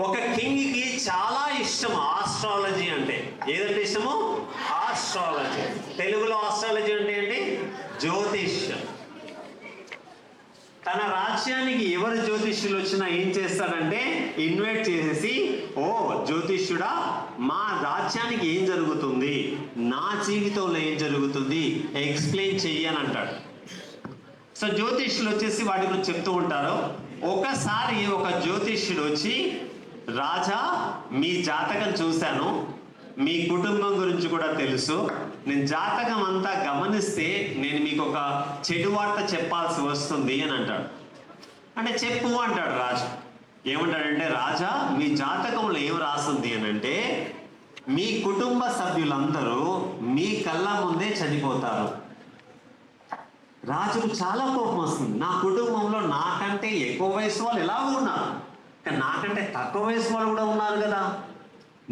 ఒక కింగ్కి చాలా ఇష్టం ఆస్ట్రాలజీ అంటే. ఏదంటే ఇష్టము? ఆస్ట్రాలజీ. తెలుగులో ఆస్ట్రాలజీ అంటే ఏంటి? జ్యోతిష్యం. తన రాజ్యానికి ఎవరు జ్యోతిష్యులు వచ్చినా ఏం చేస్తాడంటే ఇన్వైట్ చేసేసి, ఓ జ్యోతిష్యుడా, మా రాజ్యానికి ఏం జరుగుతుంది, నా జీవితంలో ఏం జరుగుతుంది ఎక్స్ప్లెయిన్ చెయ్యి అని అంటాడు. సో జ్యోతిష్యులు వచ్చేసి వాటి గురించి చెప్తూ ఉంటారు. ఒకసారి ఒక జ్యోతిష్యుడు వచ్చి, రాజా మీ జాతకం చూశాను, మీ కుటుంబం గురించి కూడా తెలుసు, నేను జాతకం అంతా గమనిస్తే నేను మీకు ఒక చెడు వార్త చెప్పాల్సి వస్తుంది అని అంటాడు. అంటే చెప్పు అంటాడు రాజు. ఏమంటాడంటే, రాజా మీ జాతకంలో ఏం రాస్తుంది అని అంటే, మీ కుటుంబ సభ్యులందరూ మీ కళ్ళ ముందే చనిపోతారు. రాజుకు చాలా కోపం వస్తుంది. నా కుటుంబంలో నాకంటే ఎక్కువ వయసు వాళ్ళు ఎలాగో ఉన్నారు, కానీ నాకంటే తక్కువ వయసు వాళ్ళు కూడా ఉన్నారు కదా,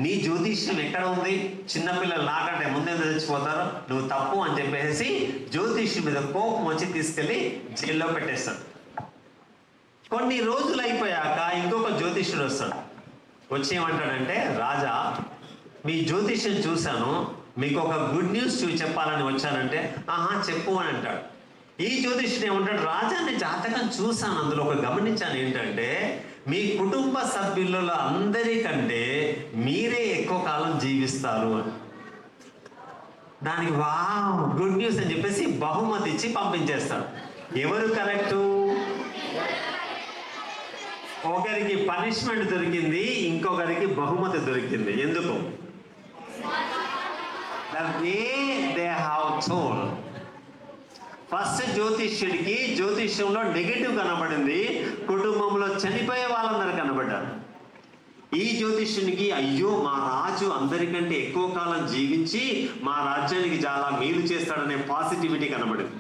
నీ జ్యోతిష్యం ఎక్కడ ఉంది? చిన్నపిల్లలు నాకంటే ముందే చచ్చిపోతారు, నువ్వు తప్పు అని చెప్పేసి జ్యోతిష్యం మీద కోపం వచ్చి తీసుకెళ్ళి జైల్లో పెట్టేస్తాడు. కొన్ని రోజులు అయిపోయాక ఇంకొక జ్యోతిష్యుడు వస్తాడు. వచ్చి ఏమంటాడంటే, రాజా మీ జ్యోతిష్యం చూశాను, మీకు ఒక గుడ్ న్యూస్ చెప్పాలని వచ్చానంటే, ఆహా చెప్పు అని అంటాడు. ఈ జ్యోతిష్యుడు ఏమంటాడు, రాజా నేను జాతకం చూశాను, అందులో ఒక గమనించాను ఏంటంటే, మీ కుటుంబ సభ్యులలో అందరికంటే మీరే ఎక్కువ కాలం జీవిస్తారు అని. దానికి వావ్ గుడ్ న్యూస్ అని చెప్పేసి బహుమతి ఇచ్చి పంపించేస్తాడు. ఎవరు కరెక్టు? ఒకరికి పనిష్మెంట్ దొరికింది, ఇంకొకరికి బహుమతి దొరికింది. ఎందుకు? The way they have told. First జ్యోతిష్యుడికి జ్యోతిష్యంలో నెగటివ్ కనబడింది, కుటుంబంలో చనిపోయే వాళ్ళందరూ కనబడ్డారు. ఈ జ్యోతిష్యునికి అయ్యో మా రాజు అందరికంటే ఎక్కువ కాలం జీవించి మా రాజ్యానికి చాలా మేలు చేస్తాడనే పాజిటివిటీ కనబడింది.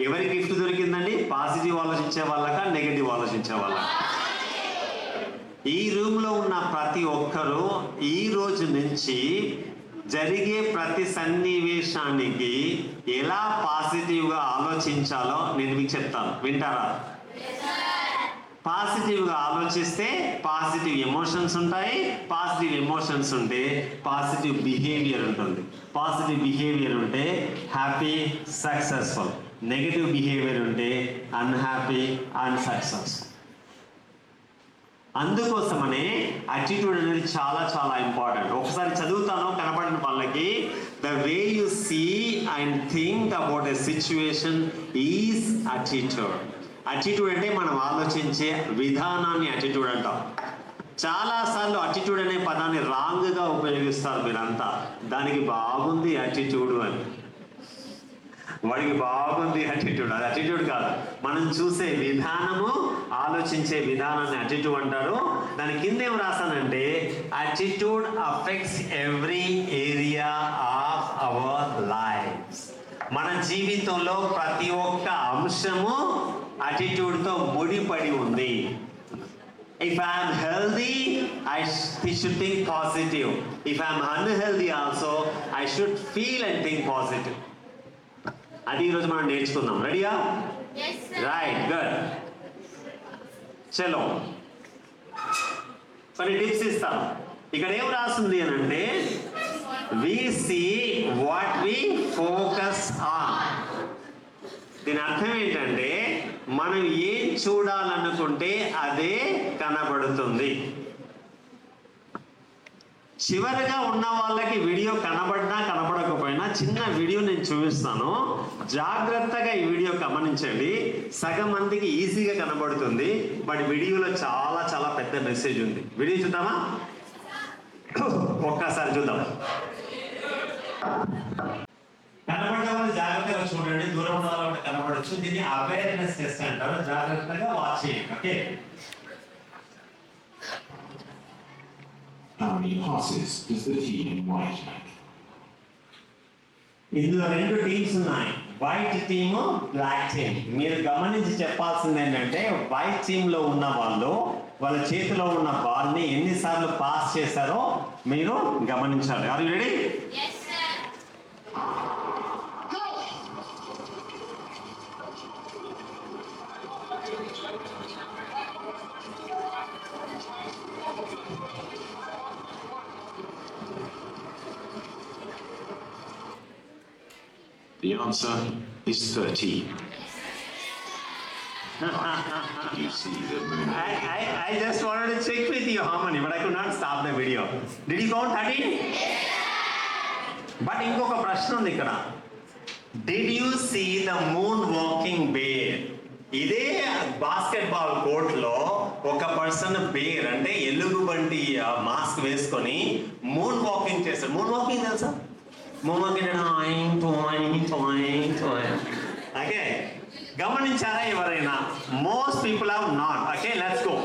ఎవరి గిఫ్ట్ దొరికిందండి? పాజిటివ్ ఆలోచించే వాళ్ళక, నెగటివ్ ఆలోచించే వాళ్ళక? ఈ రూమ్లో ఉన్న ప్రతి ఒక్కరూ ఈ రోజు నుంచి జరిగే ప్రతి సన్నివేశానికి ఎలా పాజిటివ్గా ఆలోచించాలో నేను మీకు చెప్తాను, వింటారా? పాజిటివ్గా ఆలోచిస్తే పాజిటివ్ ఎమోషన్స్ ఉంటాయి, పాజిటివ్ ఎమోషన్స్ ఉంటే పాజిటివ్ బిహేవియర్ ఉంటుంది, పాజిటివ్ బిహేవియర్ ఉంటే హ్యాపీ సక్సెస్ఫుల్, నెగటివ్ బిహేవియర్ ఉంటే అన్హ్యాపీ అన్సక్సెస్. అందుకోసమనే యాటిట్యూడ్ అనేది చాలా చాలా ఇంపార్టెంట్. ఒకసారి చదువుతాను కనపడిన వాళ్ళకి. The way you see and think about a situation is attitude. Attitude అంటే మనం ఆలోచించే విధానాన్ని యాటిట్యూడ్ అంటాం. చాలాసార్లు యాటిట్యూడ్ అనే పదాన్ని రాంగ్గా ఉపయోగిస్తారు మీరంతా. దానికి బాగుంది యాటిట్యూడ్ అని, వాడికి బాగుంది యాటిట్యూడ్. అది యాటిట్యూడ్ కాదు, మనం చూసే విధానము, ఆలోచించే విధానాన్ని యాటిట్యూడ్ అంటారు. దాని కింద ఏం రాస్తానంటే, attitude affects every area of our lifes. మన జీవితంలో ప్రతి ఒక్క అంశము యాటిట్యూడ్తో ముడిపడి ఉంది. If I am healthy, I should think positive. If I am unhealthy also, I should feel and think positive. అది ఈరోజు మనం నేర్చుకుందాం. రెడీయా? Right, good. చలో కొన్ని టిప్స్ ఇస్తాను. ఇక్కడ ఏం రాస్తుంది అని అంటే, we see what we focus on. దీని అర్థం ఏంటంటే, మనం ఏం చూడాలనుకుంటే అదే కనబడుతుంది. చివరిగా ఉన్న వాళ్ళకి వీడియో కనబడినా కనబడకపోయినా చిన్న వీడియో నేను చూపిస్తాను, జాగ్రత్తగా ఈ వీడియో గమనించండి. సగం మందికి ఈజీగా కనబడుతుంది, బట్ వీడియోలో చాలా చాలా పెద్ద మెసేజ్ ఉంది. వీడియో చూద్దామా? ఒక్కసారి చూద్దాం. కనబడ్డ వాళ్ళు జాగ్రత్తగా చూడండి, దూరం ఉన్న వాళ్ళు కనబడచ్చు. దీన్ని అవేర్నెస్ టెస్ట్ అంటారు, జాగ్రత్తగా వాచ్ చేయండి. Okay, How many horses does the team in white have? ఇందులో రెండు టీమ్స్ ఉన్నాయి, వైట్ టీమ్, బ్లాక్ టీమ్. మీరు గమనించి చెప్పాల్సింది ఏంటంటే వైట్ టీమ్ లో ఉన్న వాళ్ళు వాళ్ళ చేతిలో ఉన్న బాల్ ని ఎన్నిసార్లు పాస్ చేశారో మీరు గమనించాలి. Are you ready? Yes, sir. The answer is 13. You see the moon. I just wanted to check with you how many, but I could not stop the video. Did you count 13? But ఇంకొక ప్రశ్న ఉంది ఇక్కడ. Did you see the moon walking bear? ఇదే బాస్కెట్బాల్ కోర్ట్ లో ఒక పర్సన్ బేర్ అంటే ఎలుగుబంటి మాస్క్ వేసుకొని మూన్ వాకింగ్ చేస్తాడు. మూన్ వాకింగ్ తెలుసా? మూన్ వాకింగ్ ఓకే, గమనించారా ఎవరైనా? Most people have not. Okay, let's go.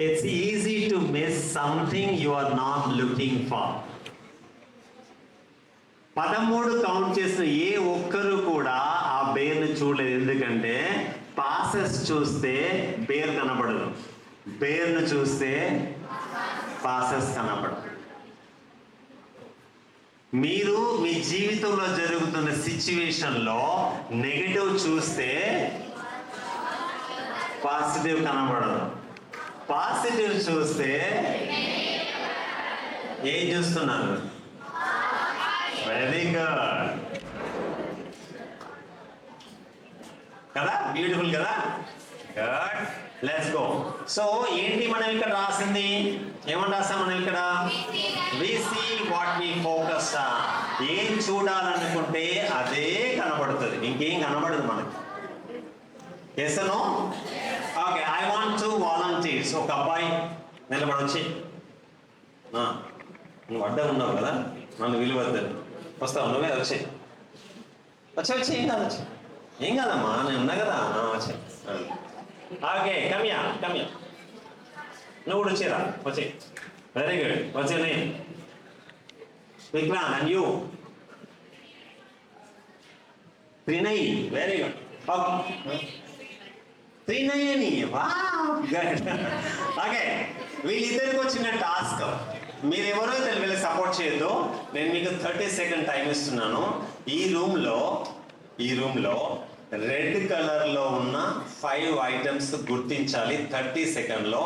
It's easy to miss something you are not looking for. 13 count చేసిన ఏ ఒక్కరు కూడా ఆ బేర్ని చూడలేదు. ఎందుకంటే పాసెస్ చూస్తే బేర్ కనబడదు, బేర్ను చూస్తే పాసెస్ కనబడదు. మీరు మీ జీవితంలో జరుగుతున్న సిచ్యువేషన్లో నెగటివ్ చూస్తే పాజిటివ్ కనబడదు, పాజిటివ్ చూస్తే ఏం చూస్తున్నారు? వెరీ గుడ్ కదా, బ్యూటిఫుల్ కదా, గుడ్. Let's go. సో ఏంటి మనం ఇక్కడ రాసింది? ఏమని రాసాం మనం ఇక్కడ? We see what we focus. ఏం చూడాలనుకుంటే అదే కనబడుతుంది, ఇంకేం కనబడదు మనకి. Yes no? Okay, I want to volunteers. ఒక అబ్బాయి నిలబడొచ్చి, నువ్వు అడ్డం ఉన్నావు కదా, నన్ను విలువద్దు, వస్తావు, నువ్వే వచ్చి వచ్చి ఏం కాదు, వచ్చి ఏం కాదమ్మా, నేను ఉన్నా కదా, వచ్చి. ఓకే, కమ్యా కమ్యా, నువ్వు కూడా వచ్చేరా, వచ్చి. వెరీ గుడ్, వచ్చే name Vikrant. And you? Trinayi. Very good. Okay, Trinayani. Okay, వీళ్ళిద్దరికి వచ్చిన టాస్క్. మీరు ఎవరో వీళ్ళకి సపోర్ట్ చేయొద్దు. నేను మీకు 30 సెకండ్ టైం ఇస్తున్నాను. ఈ రూమ్లో రెడ్ కలర్లో ఉన్న 5 ఐటమ్స్ గుర్తించాలి 30 సెకండ్లో.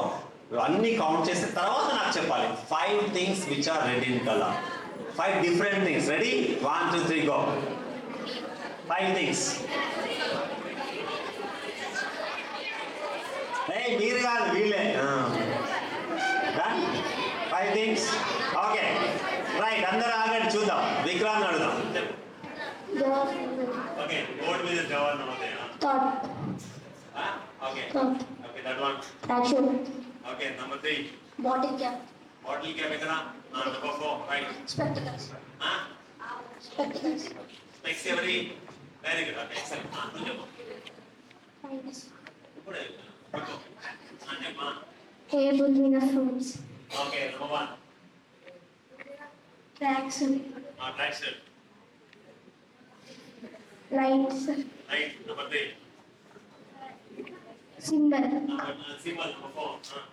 అన్ని కౌంట్ చేసిన తర్వాత నాకు చెప్పాలి 5 things which are red in colour. 5 different things. Ready? 1 2 3 go. 5 things. మీరు కాదు, వీళ్ళే. 5 థింగ్స్. Okay, right. అందరూ ఆగండి, చూద్దాం. విక్రాంత్ అడుగుదాం. ఓకే, బోర్డు మీద జవాబు నమోదే. Okay okay, that one. Okay, number 3. Bottle cap. Bottle cap ఎక్కడ? Number 4. Right. Spectacles. Spectacles. Next ఎవరి? Very good. Okay, excellent. నువ్వు చెప్పు. Thanks. ఇప్పుడే చెప్పు. చెప్పా. Hair between the fruits. Okay, number 1. Tracks. Track shirt. Lights. Right. Number 3. Symbol. Symbol. Number 4.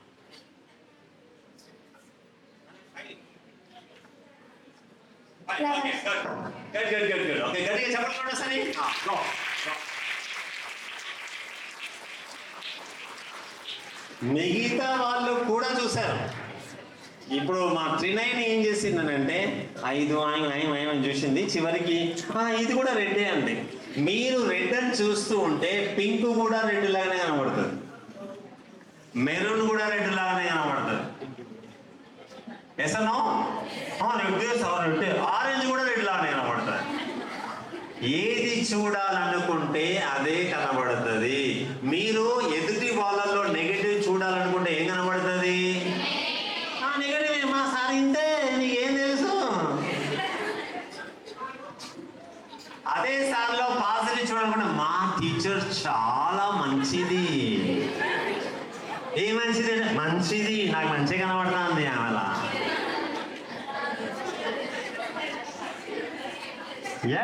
Okay, good. Okay, గట్టిగా చెప్పండి సరే. గో. మిగతా వాళ్ళు కూడా చూశారు. ఇప్పుడు మా త్రినయన్ ఏం చేసిందనంటే 5 అని చూసింది, చివరికి ఇది కూడా రెడ్డే అండి. మీరు రెడ్ అని చూస్తూ ఉంటే పింక్ కూడా రెడ్ లాగానే కనబడుతుంది, మెరూన్ కూడా రెడ్ లాగానే కనబడుతుంది. ఎసనో ఆరెంజ్ కూడా రెడ్ లాగానే కనబడుతుంది. ఏది చూడాలనుకుంటే అదే కనబడుతుంది. మీరు ఎదుటి వాళ్ళల్లో నెగటివ్ చూడాలనుకుంటే ఏం కనబడుతుంది? నెగటివ్ ఏమా సార్ ఇంతే, నీకేం తెలుసు. అదే సార్లో పాజిటివ్ చూడాలనుకుంటే మా టీచర్ చాలా మంచిది. ఏ మంచిది? మంచిది, నాకు మంచిగా కనబడుతుంది ఆమెలా.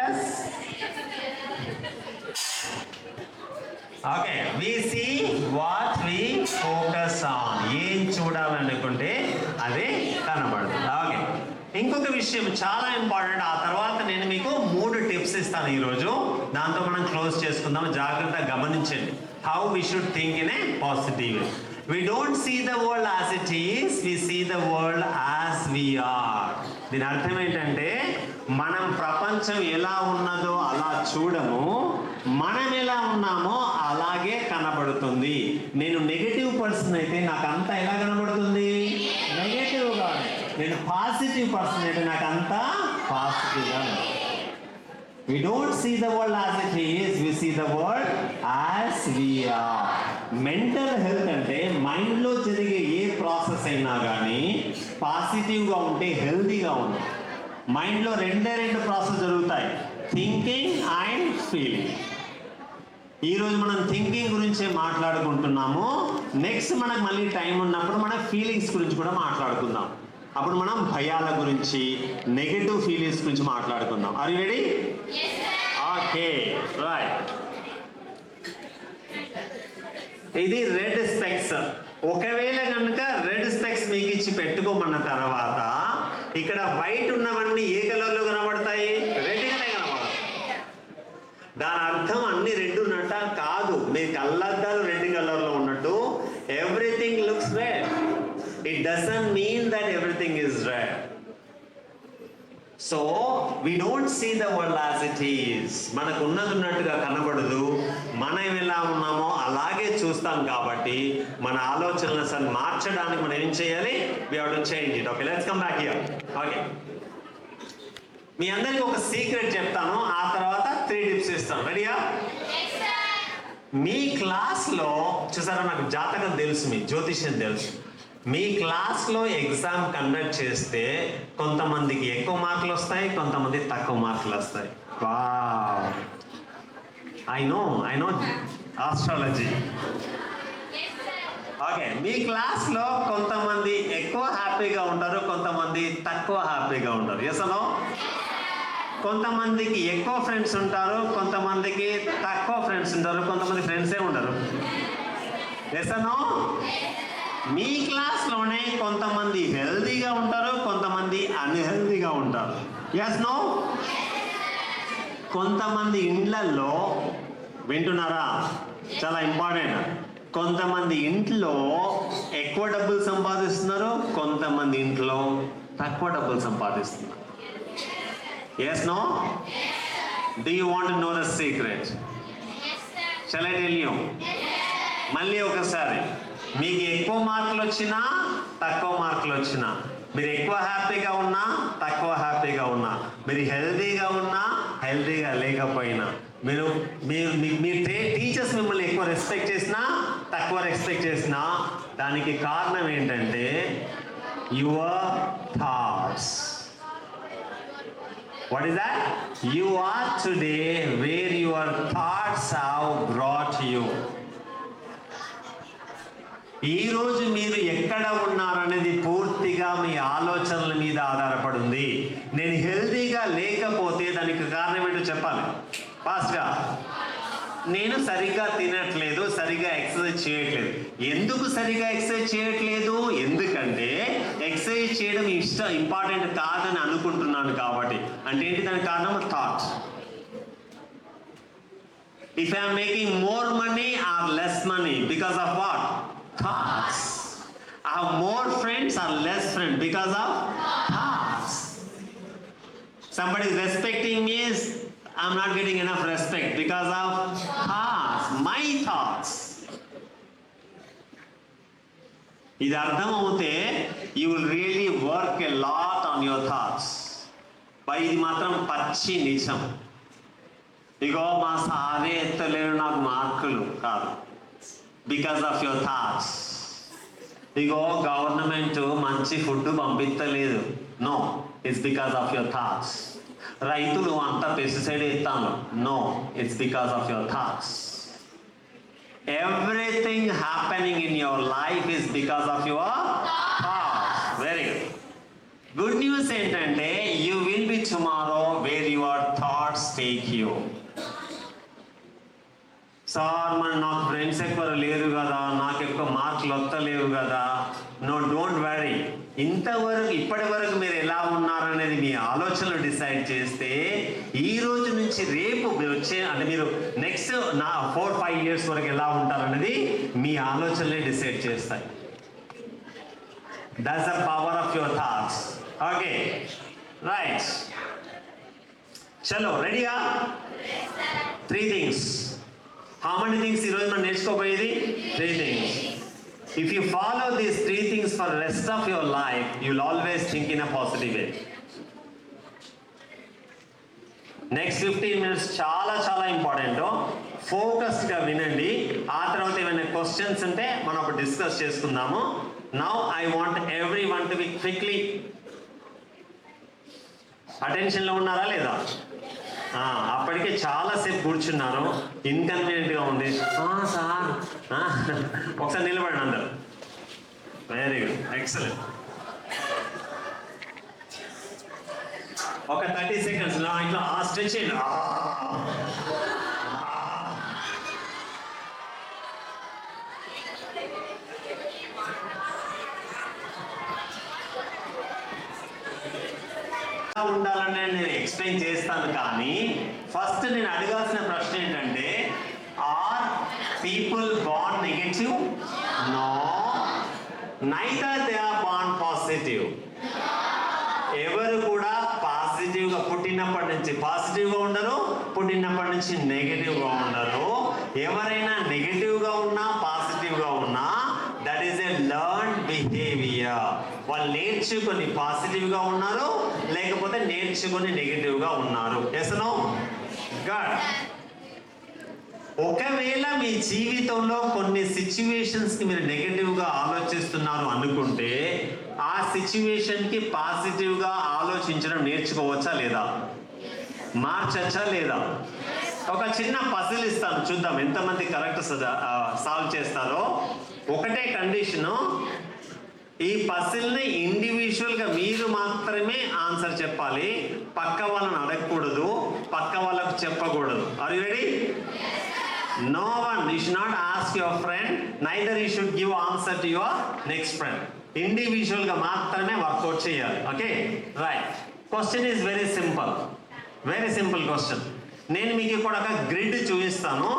Yes, okay. We see what we focus on. ఏం చూడాలనుకుంటే అదే కనబడుతుంది. ఓకే, ఇంకొక విషయం చాలా ఇంపార్టెంట్. ఆ తర్వాత నేను మీకు 3 టిప్స్ ఇస్తాను ఈరోజు, దాంతో మనం క్లోజ్ చేసుకుందాం. జాగ్రత్తగా గమనించండి. How we should think in a positive. We don't see the world as it is, we see the world as we are. దీని అర్థం ఏంటంటే మనం ప్రపంచం ఎలా ఉన్నదో అలా చూడము, మనం ఎలా ఉన్నామో అలాగే కనబడుతుంది. నేను నెగటివ్ పర్సన్ అయితే నాకు అంతా ఎలా కనబడుతుంది? నెగటివ్గా. నేను పాజిటివ్ పర్సన్ అయితే నాకు అంతా పాజిటివ్గా. We don't see the world as it is, we see the world as we are. Mental health అంటే మైండ్లో జరిగే ఏ ప్రాసెస్ అయినా కానీ పాజిటివ్గా ఉంటే హెల్తీగా ఉంటుంది. మైండ్లో 2 ప్రాసెస్ జరుగుతాయి, థింకింగ్ అండ్ ఫీలింగ్. ఈరోజు మనం థింకింగ్ గురించే మాట్లాడుకుంటున్నాము. నెక్స్ట్ మనకు మళ్ళీ టైం ఉన్నప్పుడు మన ఫీలింగ్స్ గురించి కూడా మాట్లాడుకుందాం. అప్పుడు మనం భయాల గురించి, నెగటివ్ ఫీలింగ్స్ గురించి మాట్లాడుకుందాం. Are you ready? Okay, right. ఇది రెడ్ స్పెక్స్. ఒకవేళ కనుక రెడ్ స్పెక్స్ మీకు ఇచ్చి పెట్టుకోమన్న తర్వాత ఇక్కడ వైట్ ఉన్నవన్నీ ఏ కలర్లో కనబడతాయి? రెడ్గానే కనబడతాయి. దాని అర్థం అన్ని రెడ్ ఉన్నట్ట కాదు. మీ కళ్ళద్దాలు రెడ్ కలర్లో ఉన్నట్టు everything looks red. It doesn't mean that everything is red. So we don't see the world as it is. మనకు ఉన్నది ఉన్నట్టుగా కనబడదు, మనం ఎలా ఉన్నామో అలాగే చూస్తాం. కాబట్టి మన ఆలోచనలను అసలు మార్చడానికి మనం ఏం చేయాలి? We have to change it. Okay, let's come back here. Okay, మీ అందరికి ఒక సీక్రెట్ చెప్తాను, ఆ తర్వాత 3 టిప్స్ ఇస్తాను. రెడీయా? మీ క్లాస్లో చూసారా, నాకు జాతకం తెలుసు, మీ జ్యోతిష్యం తెలుసు. మీ క్లాస్లో ఎగ్జామ్ కండక్ట్ చేస్తే కొంతమందికి ఎక్కువ మార్కులు వస్తాయి, కొంతమంది తక్కువ మార్కులు వస్తాయి. Wow, I know astrology. Okay, మీ క్లాస్లో కొంతమంది ఎక్కువ హ్యాపీగా ఉంటారు, కొంతమంది తక్కువ హ్యాపీగా ఉంటారు. Yes no? కొంతమందికి ఎక్కువ ఫ్రెండ్స్ ఉంటారు, కొంతమందికి తక్కువ ఫ్రెండ్స్ ఉంటారు, కొంతమంది ఫ్రెండ్సే ఉంటారు. Yes no? మీ క్లాస్లోనే కొంతమంది హెల్తీగా ఉంటారు, కొంతమంది అన్హెల్తీగా ఉంటారు. Yes no? కొంతమంది ఇండ్లల్లో, వింటున్నారా, చాలా ఇంపార్టెంట్, కొంతమంది ఇంట్లో ఎక్కువ డబ్బులు సంపాదిస్తున్నారు, కొంతమంది ఇంట్లో తక్కువ డబ్బులు సంపాదిస్తున్నారు. Yes no? Do you want to know the secret? Shall I tell you? మళ్ళీ ఒకసారి, మీకు ఎక్కువ మార్కులు వచ్చినా తక్కువ మార్కులు వచ్చినా, మీరు ఎక్కువ హ్యాపీగా ఉన్నా తక్కువ హ్యాపీగా ఉన్నా, మీరు హెల్తీగా ఉన్నా హెల్తీగా లేకపోయినా, మీ టీచర్స్ మిమ్మల్ని ఎక్కువ రెస్పెక్ట్ చేసినా తక్కువ రెస్పెక్ట్ చేసినా, దానికి కారణం ఏంటంటే your thoughts. What is that? You are today where your thoughts have brought you. ఈ రోజు మీరు ఎక్కడ ఉన్నారనేది పూర్తిగా మీ ఆలోచనల మీద ఆధారపడింది. నేను హెల్తీగా లేకపోతే దానికి కారణం ఏంటో చెప్పాలి ఫాస్ట్గా. నేను సరిగ్గా తినట్లేదు, సరిగ్గా ఎక్సర్సైజ్ చేయట్లేదు. ఎందుకు సరిగ్గా ఎక్సర్సైజ్ చేయట్లేదు? ఎందుకంటే ఎక్సర్సైజ్ చేయడం ఇంపార్టెంట్ కాదని అనుకుంటున్నాను కాబట్టి. అంటే ఏంటి దానికి కారణం? Thought. If I am making more money or less money, because of what? thoughts. I have more friends or less friends because of thoughts. Somebody is respecting me is I'm not getting enough respect because of thoughts, my thoughts. ఇది అర్థమవుతే you will really work a lot on your thoughts. పై ఇది మాత్రం పచ్చి నిజం. ఇగో మా సారే ఎత్తలేరు నాకు మార్కులు కాదు, బికాస్ ఆఫ్ యువర్ థాట్స్. ఇగో గవర్నమెంట్ మంచి ఫుడ్ పంపిస్తలేదు, no, it's because of your thoughts. రైతులు అంతా పెస్టిసైడ్ వేస్తాను, no, it's because of your thoughts. Everything happening in your life is because of your thoughts. Very good. Good news ఏంటంటే you will be tomorrow where your thoughts take you. Sir మరి నాకు ఫ్రెండ్స్ ఎక్కువ లేరు కదా, నాకు ఎక్కువ మార్కులు వస్తలేవు కదా. No, don't worry. ఇప్పటి వరకు మీరు ఎలా ఉన్నారనేది మీ ఆలోచనలు డిసైడ్ చేస్తే ఈ రోజు నుంచి రేపు మీరు మీరు నెక్స్ట్ 4-5 years వరకు ఎలా ఉంటారనేది మీ ఆలోచనలే డిసైడ్ చేస్తాయి. That's the power of your thoughts. Okay, right, చలో, రెడీయా? 3 things. How many things ఈరోజు మనం నేర్చుకోబోయేది? 3 things. If you follow these 3 things for the rest of your life, you'll always think in a positive way. Next 15 minutes చాలా చాలా ఇంపార్టెంట్. ఫోకస్డ్గా వినండి. ఆ తర్వాత ఏమైనా క్వశ్చన్స్ ఉంటే మనం అప్పుడు డిస్కస్ చేసుకుందాము. Now I want everyone to be quickly. అటెన్షన్లో ఉన్నారా లేదా? అప్పటికే చాలాసేపు కూర్చున్నారు, ఇన్కన్వీనియంట్గా ఉంది. సార్ ఒకసారి నిలబడండి అందరు. Very good, excellent. ఒక 30 seconds ఇట్లా స్ట్రెచ్ చేయండి. ఉండాలని నేను ఎక్స్ప్లెయిన్ చేస్తాను, కానీ ఫస్ట్ నేను అడగాల్సిన ప్రశ్న ఏంటంటే, are people born negative? No, neither they are born positive. ఎవరు కూడా పాజిటివ్గా పుట్టినప్పటి నుంచి పాజిటివ్గా ఉండరు, పుట్టినప్పటి నుంచి నెగటివ్గా ఉండరు. ఎవరైనా నెగటివ్గా ఉన్నా పాజిటివ్గా ఉన్నా that is a learned behaviour. వాళ్ళు నేర్చుకొని పాజిటివ్గా ఉన్నారు, లేకపోతే నేర్చుకొని నెగటివ్గా ఉన్నారు. Yes no? గుడ్. ఒకవేళ మీ జీవితంలో కొన్ని సిచ్యువేషన్స్కి మీరు నెగటివ్గా ఆలోచిస్తున్నారు అనుకుంటే ఆ సిచ్యువేషన్కి పాజిటివ్గా ఆలోచించడం నేర్చుకోవచ్చా లేదా? మార్చచ్చా లేదా? ఒక చిన్న పజిల్ ఇస్తాను, చూద్దాం ఎంతమంది కరెక్ట్ సాల్వ్ చేస్తారో. ఒకటే కండిషను, ఈ పజిల్ని ఇండివిజువల్గా మీరు మాత్రమే ఆన్సర్ చెప్పాలి, పక్క వాళ్ళని అడగకూడదు, పక్క వాళ్ళకు చెప్పకూడదు. Are you ready? No one, you should not ask your friend, neither you should give answer to your next friend. Individual గా మాత్రమే వర్కౌట్ చేయాలి. Okay, right. Question is very simple, very simple question. నేను మీకు ఇక్కడ ఒక గ్రిడ్ చూపిస్తాను,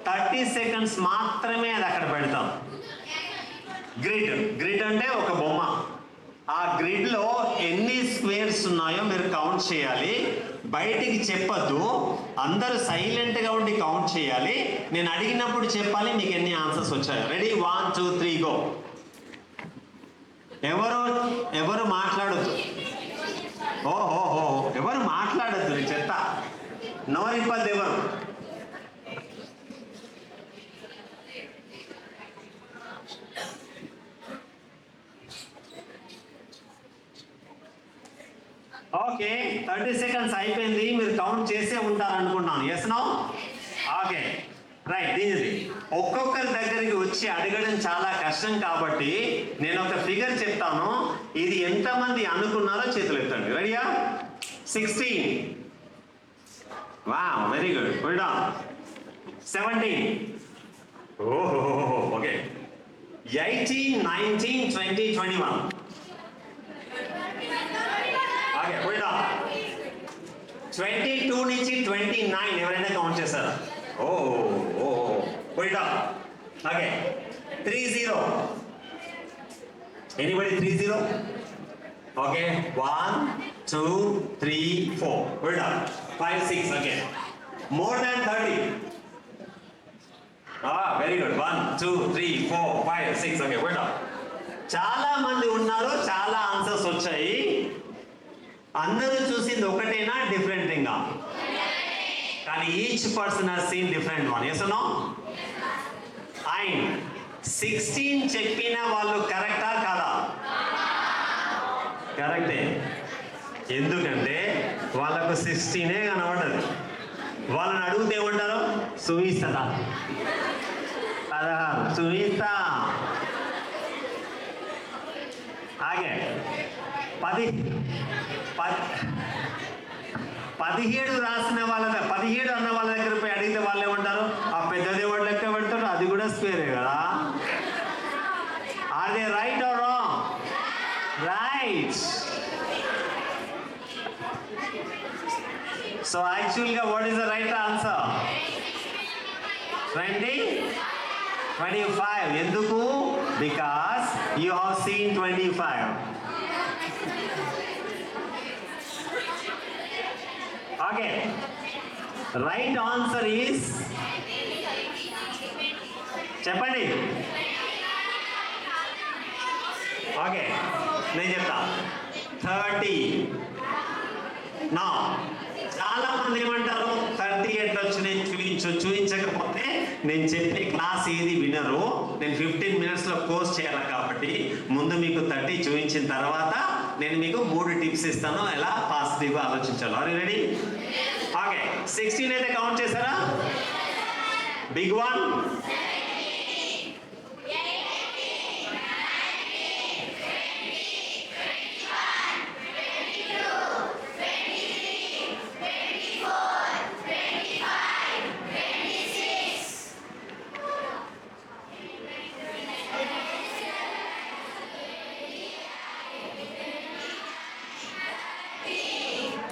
30 seconds మాత్రమే అది అక్కడ పెడతాను. గ్రిడ్ అంటే ఒక బొమ్మ. ఆ గ్రిడ్లో ఎన్ని స్క్వేర్స్ ఉన్నాయో మీరు కౌంట్ చేయాలి, బయటికి చెప్పద్దు, అందరూ సైలెంట్గా ఉండి కౌంట్ చేయాలి. నేను అడిగినప్పుడు చెప్పాలి మీకు ఎన్ని ఆన్సర్స్ వచ్చాయో. రెడీ? 1 2 3 గో. ఎవరు మాట్లాడద్దు. ఓహో, ఎవరు మాట్లాడద్దు, నేను చెప్తా. నోరిప్పద్దు ఎవరు. ఓకే, 30 seconds అయిపోయింది. మీరు కౌంట్ చేసే ఉంటారు అనుకున్నాను. Yes no? Okay, right. దీనిది ఒక్కొక్కరి దగ్గరికి వచ్చి అడగడం చాలా కష్టం కాబట్టి నేను ఒక ఫిగర్ చెప్తాను, ఇది ఎంతమంది అనుకున్నారో చేతులు ఎత్తండి. రెడీయా? 16. Wow, very good. Hold on. 17. ఓహో, ఓకే. 18, 19, 20, 21. Okay, hold on. 22 నుంచి 29 ఎవరైనా కౌంట్ చేస్తారా? ఓ, hold on. Okay, 30. Anybody 30? Okay, 1, 2, 3, 4. We're done. 5, 6 again. More than 30. Very good. 1, 2, 3, 4, 5, 6. Okay, we're done. చాలా మంది ఉన్నారు, చాలా ఆన్సర్స్ వచ్చాయి. అందరూ చూసింది ఒకటేనా, డిఫరెంట్ థింగా? కానీ each person has seen different one. Yes no? And 16 చెప్పిన వాళ్ళు కరెక్టా కాదా? కరెక్టే. ఎందుకంటే వాళ్ళకు 16 కనబడదు. వాళ్ళని అడిగితే ఏమంటారు? సుమిస్తా 16 సుమిస్తా. ఆగే 17 రాసిన వాళ్ళ 17 అన్న వాళ్ళ దగ్గర పోయి అడిగితే వాళ్ళు ఏమంటారు? ఆ పెద్దది వాడు లెక్క పెడతాడు, అది కూడా స్క్వేరే కదా. Are they right or wrong? Right. So యాక్చువల్గా what is the right answer? 25. ఎందుకు? Because you have seen 25. Okay, right answer is, చెప్పండి. ఓకే, నేను చెప్తా 30. నా చాలా మంది ఏమంటారు? 30 ఎట్లా వచ్చినాయి చూపించకపోతే నేను చెప్పే క్లాస్ ఏది వినరు. నేను 15 minutesలో కోర్స్ చేయాలి కాబట్టి ముందు మీకు 30 చూపించిన తర్వాత నేను మీకు 3 టిప్స్ ఇస్తాను ఎలా పాజిటివ్గా ఆలోచించాలి. Are you ready? ఓకే, 16 అయితే కౌంట్ చేశారా? Big one.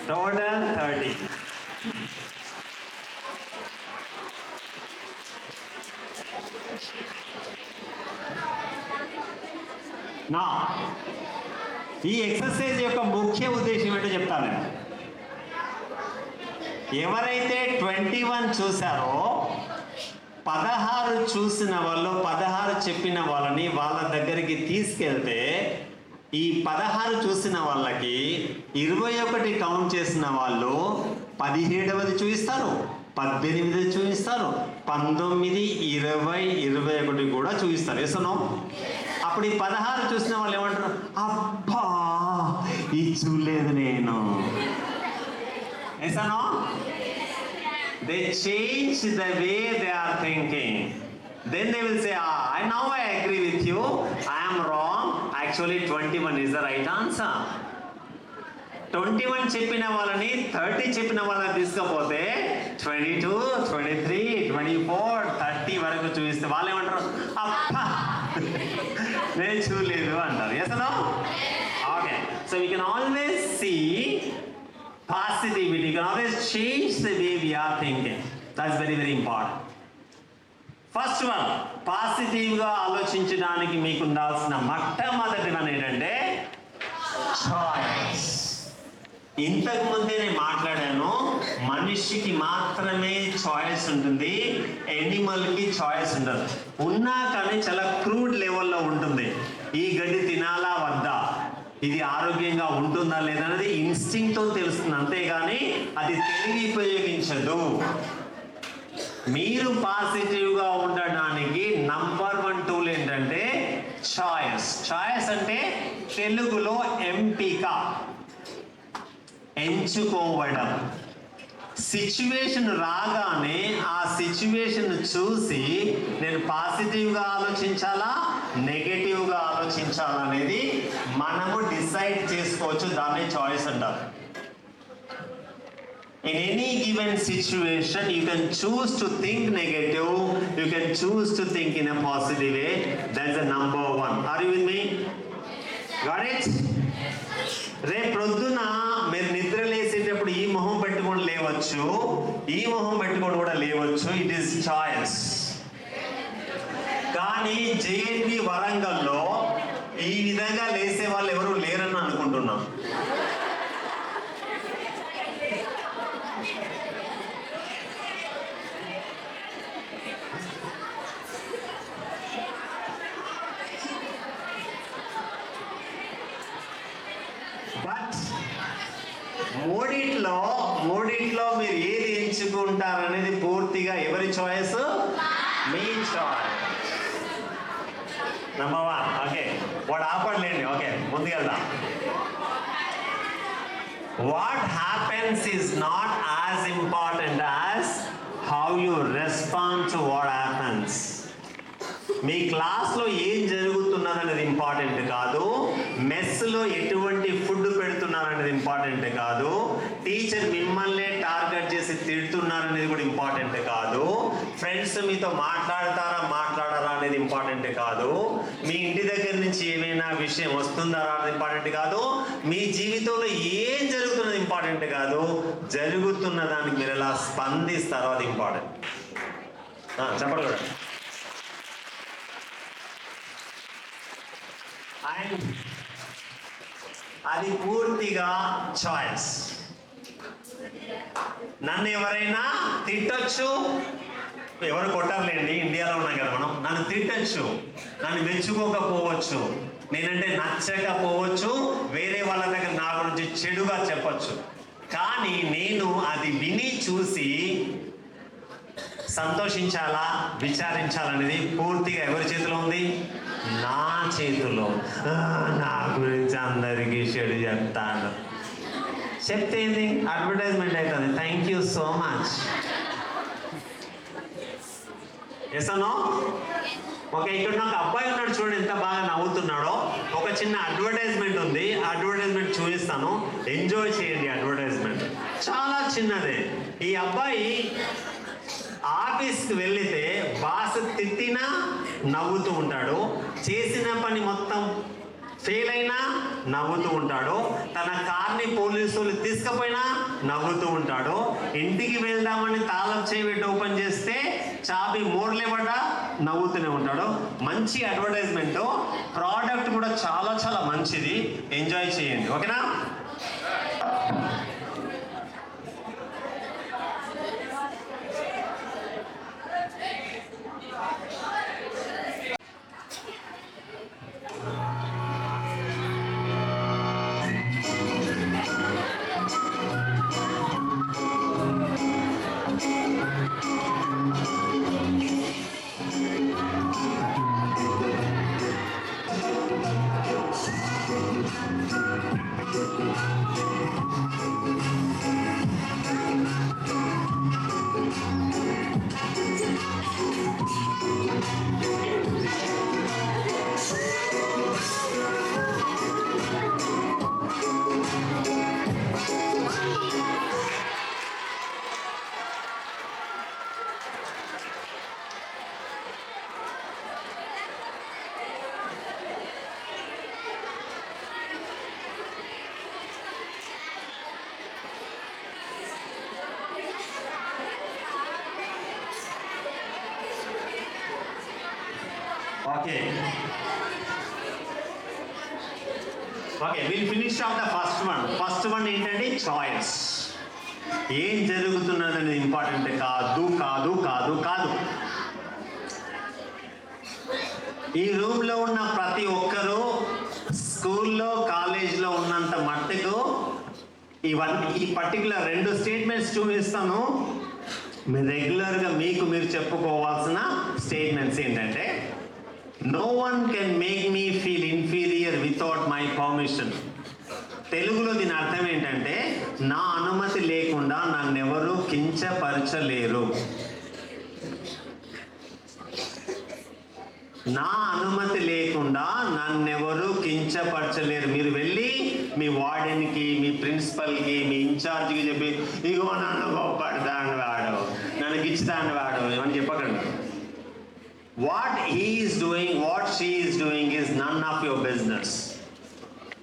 Total 30. నా ఈ ఎక్సర్సైజ్ యొక్క ముఖ్య ఉద్దేశం ఏంటో చెప్తాను నేను. ఎవరైతే 21 చూసారో 16 చూసిన వాళ్ళు 16 చెప్పిన వాళ్ళని వాళ్ళ దగ్గరికి తీసుకెళ్తే ఈ 16 చూసిన వాళ్ళకి 21 కౌంట్ చేసిన వాళ్ళు 17వది చూపిస్తారు, 18 చూపిస్తారు, 19, 20, 21 కూడా చూపిస్తారు. ఎసనో? అప్పుడు ఈ 16 చూసిన వాళ్ళు ఏమంటారు? అబ్బా ఇది చూడలేదు నేను. ఎసనో? They change the way they are thinking. Then they will say, now I agree with you. I am wrong. Actually, 21 is the right answer. 21 చెప్పిన వాళ్ళని 30 చెప్పిన వాళ్ళని తీసుకపోతే 22, 23, 24, 30 వరకు చూపిస్తే వాళ్ళు ఏమంటారు? అబ్బా నేను చూడలేదు అంటారు. Yes or no? Okay. So we can always see positivity. You can always change the way we are thinking. That's very, very important. First one, పాజిటివ్గా ఆలోచించడానికి మీకు ఉండాల్సిన మొట్టమొదటి వన్ ఏంటంటే చాయిస్. ఇంతకు ముందే నేను మాట్లాడాను, మనిషికి మాత్రమే చాయిస్ ఉంటుంది, ఎనిమల్కి చాయిస్ ఉండదు. ఉన్నా కానీ చాలా క్రూడ్ లెవెల్లో ఉంటుంది. ఈ గడ్డి తినాలా వద్దా, ఇది ఆరోగ్యంగా ఉంటుందా లేదా అనేది ఇన్స్టింక్ట్తో తెలుస్తుంది, అంతేగాని అది తెలివి ఉపయోగించదు. మీరు పాజిటివ్గా ఉండడానికి నంబర్ 1 టూల్ ఏంటంటే చాయిస్. చాయిస్ అంటే తెలుగులో ఎంపిక, ఎంచుకోవడం. సిచ్యువేషన్ రాగానే ఆ సిచ్యువేషన్ చూసి నేను పాజిటివ్గా ఆలోచించాలా, నెగటివ్గా ఆలోచించాలా అనేది మనము డిసైడ్ చేసుకోవచ్చు. దాన్ని చాయిస్ అంటారు. In any given situation, you can choose to think negative, you can choose to think in a positive way. That's the number 1. Are you with me? Got it? రేపు ప్రొద్దున మీరు నిద్ర లేసేటప్పుడు ఈ మొహం పెట్టుకొని లేవచ్చు, ఈ మొహం పెట్టుకొని కూడా లేవచ్చు. It is choice. కానీ జేఎన్వి వరంగల్లో ఈ విధంగా లేసే వాళ్ళు ఎవరు లేరని అనుకుంటున్నాం. బట్ మూడిట్లో మీరు ఏది ఎంచుకుంటారనేది పూర్తిగా ఎవరి చాయిస్? మీ చాయిస్. నెంబర్ 1. ఓకే, వాడు ఆపడలేండి. ఓకే, ముందుకెళ్దాం. What happens is not as important as how you respond to what happens. మీ క్లాస్లో ఏం జరుగుతున్నది అనేది ఇంపార్టెంట్ కాదు, మెస్లో ఎటువంటి ఫుడ్ పెడుతున్నారనేది ఇంపార్టెంట్ కాదు, టీచర్ మిమ్మల్ని టార్గెట్ చేసి తిడుతున్నారనేది కూడా ఇంపార్టెంట్ కాదు, ఫ్రెండ్స్ మీతో మాట్లాడరా అనేది ఇంపార్టెంట్ కాదు, మీ ఇంటి దగ్గర నుంచి ఏమైనా విషయం వస్తుందా అనేది ఇంపార్టెంట్ కాదు, మీ జీవితంలో ఏం జరుగుతున్నది ఇంపార్టెంట్ కాదు, జరుగుతున్న దానికి మీరు ఎలా స్పందిస్తారో అది ఇంపార్టెంట్. చెప్పండి కూడా. అండ్ అది పూర్తిగా చాయిస్. నన్ను ఎవరైనా తిట్టొచ్చు, ఎవరు కొట్టారులేండి, ఇండియాలో ఉన్నాం కదా మనం. నన్ను తిట్టచ్చు, నన్ను మెచ్చుకోకపోవచ్చు, నేనంటే నచ్చకపోవచ్చు, వేరే వాళ్ళ దగ్గర నా గురించి చెడుగా చెప్పచ్చు. కానీ నేను అది విని చూసి సంతోషించాలా విచారించాలనేది పూర్తిగా ఎవరి చేతిలో ఉంది? నా చేతిలో. నా గురించి అందరికీ చెడు చెప్తాను, చెప్తే ఏంది? అడ్వర్టైజ్మెంట్ అవుతుంది. Thank you so much. ఎసనో? ఓకే, ఇక్కడ నాకు అబ్బాయి ఉన్నాడు చూడండి, ఎంత బాగా నవ్వుతున్నాడో. ఒక చిన్న అడ్వర్టైజ్మెంట్ ఉంది, అడ్వర్టైజ్మెంట్ చూపిస్తాను, ఎంజాయ్ చేయండి. అడ్వర్టైజ్మెంట్ చాలా చిన్నదే. ఈ అబ్బాయి ఆఫీస్కి వెళితే బాస్ తిట్టినా నవ్వుతూ ఉంటాడు, చేసిన పని మొత్తం ఫెయిల్ అయినా నవ్వుతూ ఉంటాడు, తన కార్ని పోలీసులు తీసుకుపోయినా నవ్వుతూ ఉంటాడు, ఇంటికి వెళ్దామని తాళం చేయబెట్టి ఓపెన్ చేస్తే చాబీ మోర్లేబడ్డా నవ్వుతూనే ఉంటాడు. మంచి అడ్వర్టైజ్మెంట్, ప్రోడక్ట్ కూడా చాలా చాలా మంచిది. ఎంజాయ్ చేయండి, ఓకేనా? Okay. Okay, we'll finish off the first one. First one ఏంటంటే చాయిస్. ఏం జరుగుతున్నది ఇంపార్టెంట్ కాదు కాదు కాదు కాదు. ఈ రూమ్లో ఉన్న ప్రతి ఒక్కరూ స్కూల్లో కాలేజ్లో ఉన్నంత మట్టుకు ఈ పర్టికులర్ 2 స్టేట్మెంట్స్ చూపిస్తాను. మీరు రెగ్యులర్గా మీరు చెప్పుకోవాల్సిన స్టేట్మెంట్స్ ఏంటంటే, no one can make me feel inferior without my permission. తెలుగులో దీని అర్థం ఏంటంటే, నా అనుమతి లేకుండా నన్నెవరూ కించపరచలేరు. నా అనుమతి లేకుండా నన్నెవరూ కించపరచలేరు. మీరు వెళ్ళి మీ వార్డెన్కి, మీ ప్రిన్సిపల్కి, మీ ఇన్ఛార్జ్కి చెప్పి, ఇగో నన్ను గొప్పడతాను వాడు, నన్ను గిచ్చుతాను వాడు ఏమని చెప్పకండి. What he is doing, what she is doing is none of your business.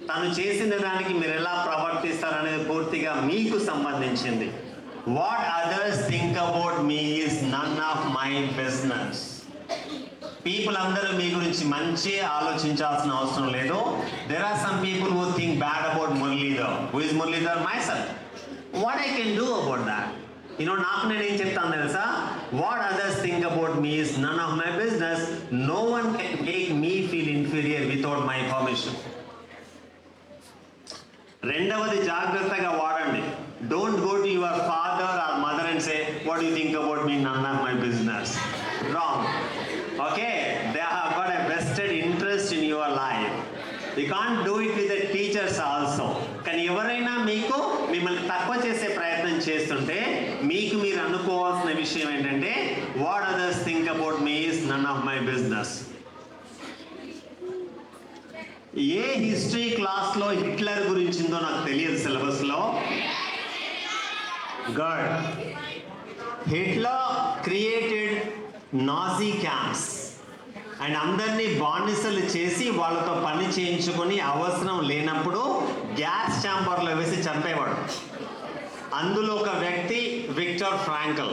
తను చేసిన దానికి మీరు ఎలా ప్రవర్తిస్తారనేది పూర్తిగా మీకు సంబంధించింది. What others think about me is none of my business. People అందరూ మీ గురించి మంచి ఆలోచించాల్సిన అవసరం లేదు. There are some people who think bad about Muralidhar. Who is Muralidhar? Myself. What I can do about that? నాకు నేనేం చెప్తాను తెలుసా? What others think about me is none of my business. No one can make me feel inferior without my permission. రెండవది జాగ్రత్తగా వాడండి. Don't go to your father or mother and say what you think about me, none of my business. Wrong. Okay, they have got a vested interest in your life. You can't do it with the teachers also. కానీ ఎవరైనా మిమ్మల్ని తక్కువ చేసే ప్రయత్నం చేస్తుంటే మీకు మీరు అనుకోవాల్సిన విషయం ఏంటంటే what others think about me is none of my business. ఏ హిస్టరీ క్లాస్లో హిట్లర్ గురించిందో నాకు తెలియదు సిలబస్లో. Good. Hitler created Nazi camps and అందరినీ బానిసలు చేసి వాళ్ళతో పని చేయించుకొని అవసరం లేనప్పుడు గ్యాస్ ఛాంబర్లో వేసి చంపేవాడు. అందులో ఒక వ్యక్తి విక్టర్ ఫ్రాంకల్.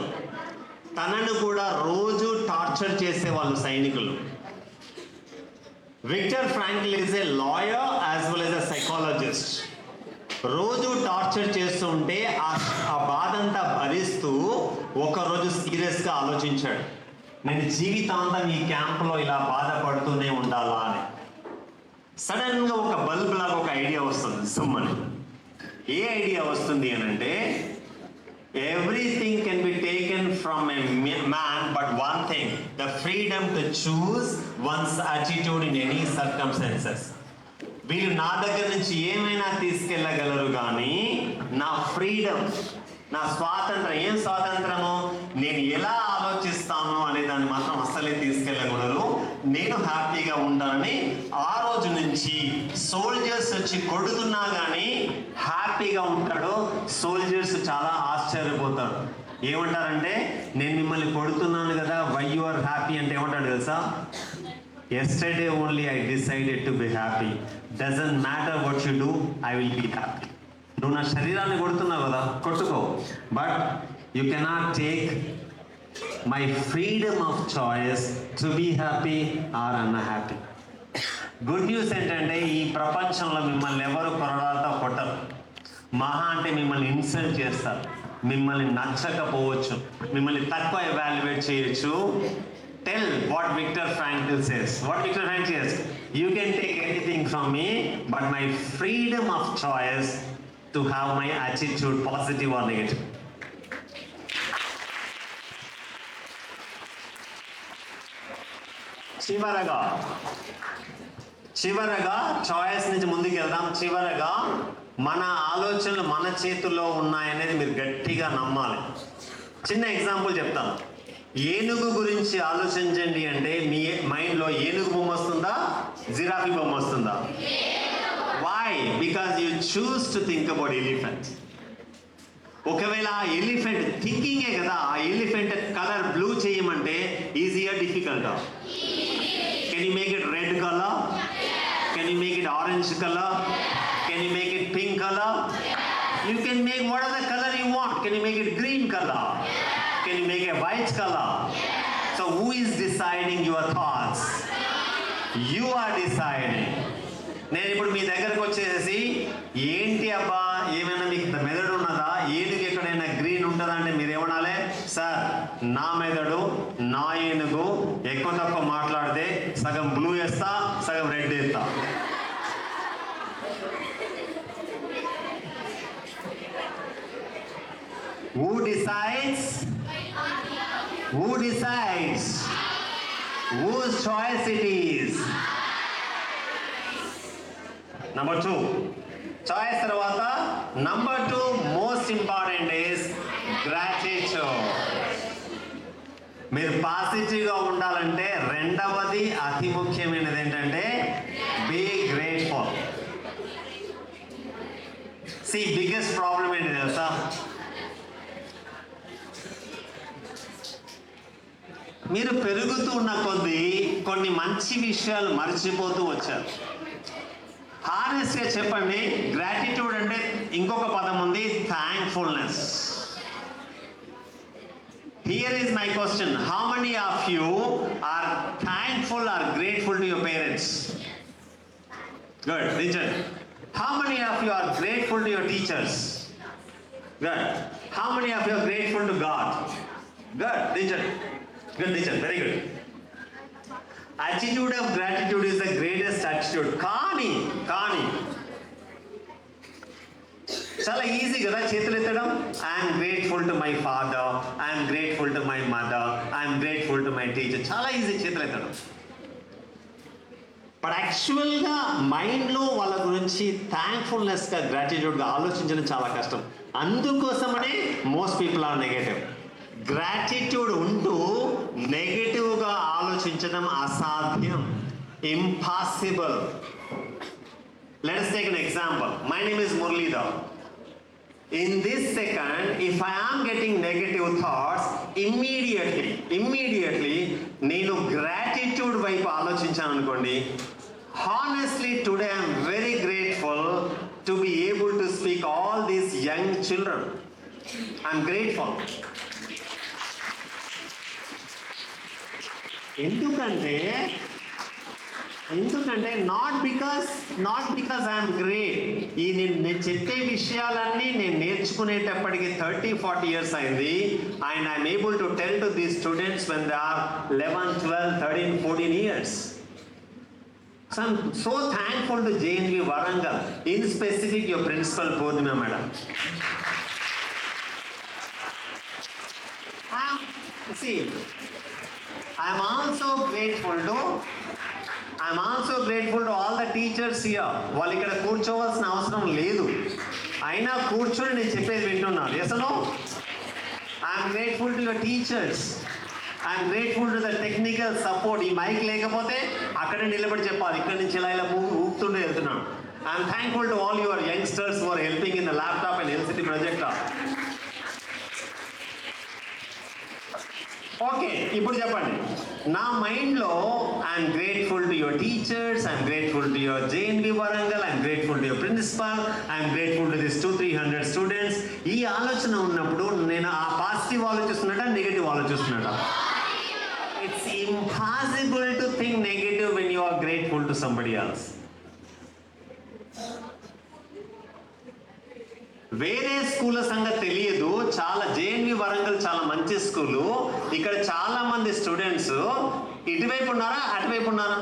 తనను కూడా రోజు టార్చర్ చేసేవాళ్ళు సైనికులు. Victor Frankl is a lawyer as well as a psychologist. రోజు టార్చర్ చేస్తూ ఉంటే ఆ బాధ అంతా భరిస్తూ ఒకరోజు సీరియస్గా ఆలోచించాడు, నేను జీవితాంతం ఈ క్యాంప్లో ఇలా బాధపడుతూనే ఉండాలా అని. సడన్గా ఒక బల్బ్ లాగా ఒక ఐడియా వస్తుంది సుమ్మని. ఏ ఐడియా వస్తుంది అని అంటే everything can be taken from a man but one thing, the freedom to choose once attitude in any circumstances. వీళ్ళు నా దగ్గర నుంచి ఏమైనా తీసుకెళ్ళగలరు కానీ నా ఫ్రీడమ్, నా స్వాతంత్రం, ఏం స్వాతంత్రము, నేను ఎలా ఆలోచిస్తాను అనే దాన్ని మాత్రం అస్సలే తీసుకెళ్ళకూడదు. నేను హ్యాపీగా ఉంటానని ఆ రోజు నుంచి సోల్జర్స్ వచ్చి కొడుతున్నా కానీ హ్యాపీగా ఉంటాడు. సోల్జర్స్ చాలా ఆశ్చర్యపోతారు. ఏమంటారంటే, నేను మిమ్మల్ని కొడుతున్నాను కదా, వై యు ఆర్ హ్యాపీ అంటే ఏమంటాడు తెలుసా? Yesterday only I decided to be happy. Doesn't matter what you do, I will be happy. నువ్వు నా శరీరాన్ని కొడుతున్నావు కదా, కొట్టుకో, but you cannot take my freedom of choice to be happy or unhappy. Good news ఏంటంటే ఈ ప్రపంచంలో మిమ్మల్ని ఎవరు కొరడాతో కొట్టరు. మహా అంటే మిమ్మల్ని ఇన్సల్ట్ చేస్తారు, మిమ్మల్ని నచ్చకపోవచ్చు, మిమ్మల్ని తక్కువ ఎవాల్యుయేట్ చేయొచ్చు. Tell what Viktor Frankl says. What Viktor Frankl says, you can take anything from me, but my freedom of choice to have my attitude positive or negative. చివరగా చాయిస్ నుంచి ముందుకు వెళ్దాం. చివరగా మన ఆలోచనలు మన చేతుల్లో ఉన్నాయనేది మీరు గట్టిగా నమ్మాలి. చిన్న ఎగ్జాంపుల్ చెప్తాను. ఏనుగు గురించి ఆలోచించండి అంటే మీ మైండ్లో ఏనుగు బొమ్మ వస్తుందా, జిరాఫీ బొమ్మ వస్తుందా? Why? Because you choose to think about elephant. ఒకవేళ ఆ ఎలిఫెంట్ థింకింగే కదా, ఆ ఎలిఫెంట్ కలర్ బ్లూ చేయమంటే ఈజీగా డిఫికల్టా? Can you make it red colour? Can you make it orange colour? Can you make it pink colour? You can make whatever color you want. Can you make it green color? Can you make a white color? So who is deciding your thoughts? You are deciding. నేను ఇప్పుడు మీ దగ్గరకు వచ్చేసి ఏంటి అబ్బా ఏమైనా మీకు మెదడు ఉన్నదా, ఏనుగు ఎక్కడైనా గ్రీన్ ఉంటుందా అంటే మీరు ఏమనాలి? సార్ నా మెదడు నా ఏనుగు ఎక్కువ తక్కువ మాట్లాడితే సగం బ్లూ వేస్తా, సగం రెడ్ వేస్తా. Who decides? Who decides? Whose choice it is? Number 2. Choice తర్వాత number 2 most important is gratitude. మీరు పాజిటివ్గా ఉండాలంటే రెండవది అతి ముఖ్యమైనది ఏంటంటే be grateful. See, biggest problem ఏంటి తెలుసా? మీరు పెరుగుతూ ఉన్న కొద్దీ కొన్ని మంచి విషయాలు మర్చిపోతూ వచ్చారు. హానెస్ట్గా చెప్పండి, గ్రాటిట్యూడ్ అంటే ఇంకొక పదం ఉంది, thankfulness. Here is my question. How many of you are thankful or grateful to your parents? Good. Richard. How many of you are grateful to your teachers? Good. How many of you are grateful to God? Good. Richard. Good, Richard. Very good. Attitude of gratitude is the greatest attitude. కానీ చాలా ఈజీ కదా చేతులు ఎత్తడం. I'm grateful to my father, I'm grateful to my mother, I'm grateful to my teacher. చాలా ఈజీ చేతులు ఎత్తడం. బట్ యాక్చువల్గా మైండ్లో వాళ్ళ గురించి థ్యాంక్ఫుల్నెస్గా గ్రాటిట్యూడ్గా ఆలోచించడం చాలా కష్టం. అందుకోసమనే most people are negative. Gratitude ఉంటూ నెగటివ్గా ఆలోచించడం అసాధ్యం, impossible. Let us take an example. My name is Muralidhar. In this second, if I am getting negative thoughts, immediately, నేను gratitude వైపు ఆలోచించాను అనుకోండి. Honestly, today I am very grateful to be able to speak all these young children. I am grateful. ఎందుకంటే నాట్ బికాస్ ఐఎమ్ గ్రేట్. ఈ నేను చెప్పే విషయాలన్నీ నేను నేర్చుకునేటప్పటికి 30-40 years అయింది. And I'm able to tell to these students when they are 11, 12, 13, 14 years. So I'm so thankful to JNV Warangal, in specific your principal Purnima madam. See, I'm also grateful to all the teachers here. వాళ్ళు ఇక్కడ కూర్చోవలసిన అవసరం లేదు, అయినా కూర్చొని నేను చెప్పేది వింటున్నారు. Yes or no? I'm grateful to your teachers. I'm grateful to the technical support. ఈ మైక్ లేకపోతే అక్కడే నిలబడి చెప్పాలి, ఇక్కడ నుంచి ఇలా ఊపుతుండే వెళ్తున్నాను. I'm thankful to all your youngsters who are helping in the laptop and LCD projector. ఓకే, ఇప్పుడు చెప్పండి. నా మైండ్లో I'm grateful to your teachers, I'm grateful to your JNV Warangal, I'm grateful to your principal, I'm grateful to this 200-300 students. ఈ ఆలోచన ఉన్నప్పుడు నేను ఆ పాజిటివ్ ఆలోచిస్తున్నట్ట, నెగటివ్ ఆలోచిస్తున్నట్ట? It's impossible to think negative when you are grateful to somebody else. వేరే స్కూల్ సంగతి తెలియదు. చాలా జేఎన్వి వరంగల్ చాలా మంచి స్కూలు. ఇక్కడ చాలా మంది స్టూడెంట్స్ ఇటువైపు ఉన్నారా, అటువైపు ఉన్నారా?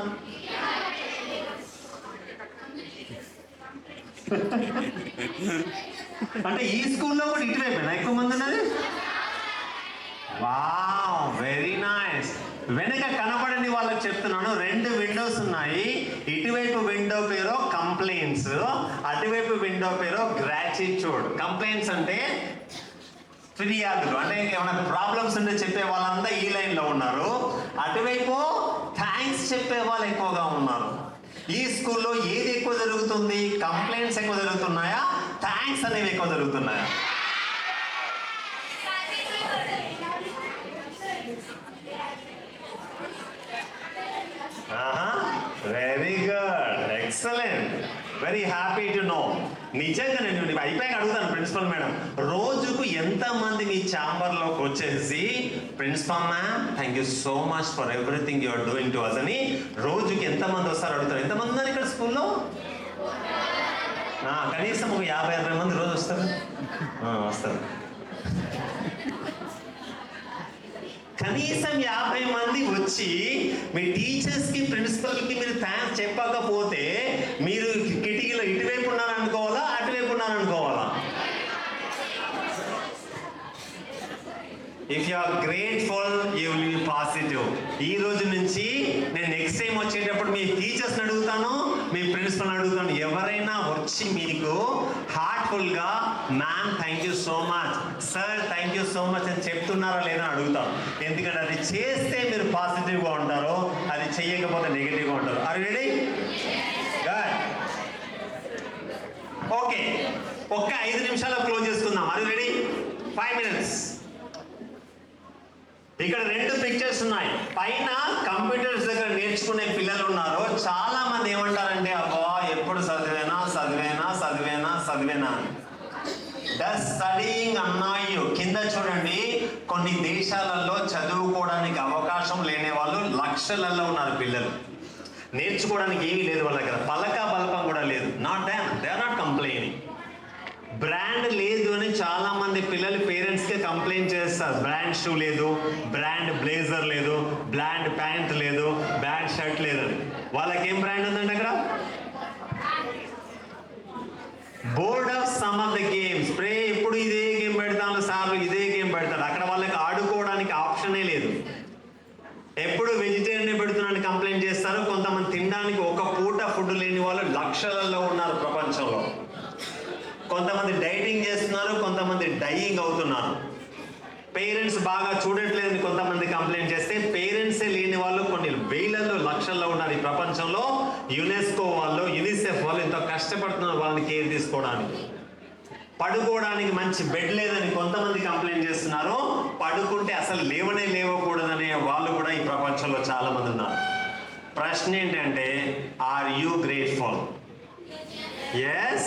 అంటే ఈ స్కూల్లో కూడా ఇటువైపేనా ఎక్కువ మంది ఉన్నది? Wow, very nice. వెనక కనపడని వాళ్ళకి చెప్తున్నాను, 2 విండోస్ ఉన్నాయి. ఇటువైపు విండో పేరు కంప్లైంట్స్, అటువైపు విండో పేరు గ్రాటిట్యూడ్. కంప్లైంట్స్ అంటే ఫిర్యాదులు, అంటే ఏమైనా ప్రాబ్లమ్స్ ఉంటే చెప్పే వాళ్ళంతా ఈ లైన్లో ఉన్నారు. అటువైపు థ్యాంక్స్ చెప్పే వాళ్ళు ఎక్కువగా ఉన్నారు. ఈ స్కూల్లో ఏది ఎక్కువ జరుగుతుంది? కంప్లైంట్స్ ఎక్కువ జరుగుతున్నాయా, థ్యాంక్స్ అనేవి ఎక్కువ జరుగుతున్నాయా? Very good, excellent, very happy to know. నిజంగా నేను అయిపోయాక అడుగుతాను ప్రిన్సిపల్ మేడం, రోజుకు ఎంతమంది మీ ఛాంబర్లోకి వచ్చేసి principal ma'am thank you so much for everything you are doing to us అని రోజుకి ఎంతమంది వస్తారు అడుగుతారు. ఎంతమంది ఉన్నారు ఇక్కడ స్కూల్లో? కనీసం ఒక 50-60 మంది రోజు వస్తారు. కనీసం 50 మంది వచ్చి మీ టీచర్స్కి, ప్రిన్సిపల్కి మీరు థ్యాంక్స్ చెప్పకపోతే మీరు కిటికీలో ఇటువైపు ఉన్నారనుకోవాలా, అటువైపు ఉన్నారనుకోవాలా? If you are grateful you will be positive. ఈ రోజు నుంచి నేను నెక్స్ట్ టైం వచ్చేటప్పుడు మీ టీచర్స్ని అడుగుతాను, మీ ప్రిన్సిపల్ని అడుగుతాను. ఎవరైనా వచ్చి మీకు హార్ట్ఫుల్గా ma'am thank you so much, sir thank you so much అని చెప్తున్నారా లేదా అని అడుగుతాను. ఎందుకంటే అది చేస్తే మీరు పాజిటివ్గా ఉంటారు, అది చెయ్యకపోతే నెగిటివ్గా ఉంటారు. Are you ready? Good. Okay, ఒక్క 5 నిమిషాల్లో క్లోజ్ చేసుకుందాం. Are you ready? 5 minutes. ఇక్కడ 2 పిక్చర్స్ ఉన్నాయి. పైన కంప్యూటర్స్ దగ్గర నేర్చుకునే పిల్లలు ఉన్నారు. చాలా మంది ఏమంటారంటే అబ్బా ఎప్పుడు చదివేనా. Does studying annoy you? కింద చూడండి, కొన్ని దేశాలలో చదువుకోవడానికి అవకాశం లేని వాళ్ళు లక్షలలో ఉన్నారు పిల్లలు. నేర్చుకోవడానికి ఏమీ లేదు వాళ్ళ దగ్గర, పలక బలపం కూడా లేదు. Not they are not complaining. Brand లేదు అని చాలా మంది పిల్లలు పేరెంట్స్కి కంప్లైంట్ చేస్తారు. బ్రాండ్ షూ లేదు, బ్రాండ్ బ్లేజర్ లేదు, బ్రాండ్ ప్యాంట్ లేదు, బ్రాండ్ షర్ట్ లేదు అని. వాళ్ళకి ఏం బ్రాండ్ ఉందండి అక్కడ? Board of some of the games. ఎప్పుడు ఇదే గేమ్ పెడతాను సార్, ఇదే గేమ్ పెడతారు. అక్కడ వాళ్ళకి ఆడుకోవడానికి ఆప్షనే లేదు. ఎప్పుడు వెజిటేరియన్ పెడుతున్నాను కంప్లైంట్ చేస్తారు. కొంతమంది తినడానికి ఒక పూట ఫుడ్ లేని వాళ్ళు లక్షలలో ఉన్నారు ప్రపంచంలో. కొంతమంది డైటింగ్ చేస్తున్నారు, కొంతమంది డైయింగ్ అవుతున్నారు. పేరెంట్స్ బాగా చూడట్లేదని కొంతమంది కంప్లైంట్ చేస్తే పేరెంట్సే లేని వాళ్ళు కొన్ని వేలలో లక్షల్లో ఉన్నారు ఈ ప్రపంచంలో. యునెస్కో వాళ్ళు, యునిసెఫ్ వాళ్ళు ఎంతో కష్టపడుతున్నారు వాళ్ళని కేర్ తీసుకోవడానికి. పడుకోవడానికి మంచి బెడ్ లేదని కొంతమంది కంప్లైంట్ చేస్తున్నారు. పడుకుంటే అసలు లేవకూడదనే వాళ్ళు కూడా ఈ ప్రపంచంలో చాలా మంది ఉన్నారు. ప్రశ్న ఏంటంటే, are you grateful? Yes?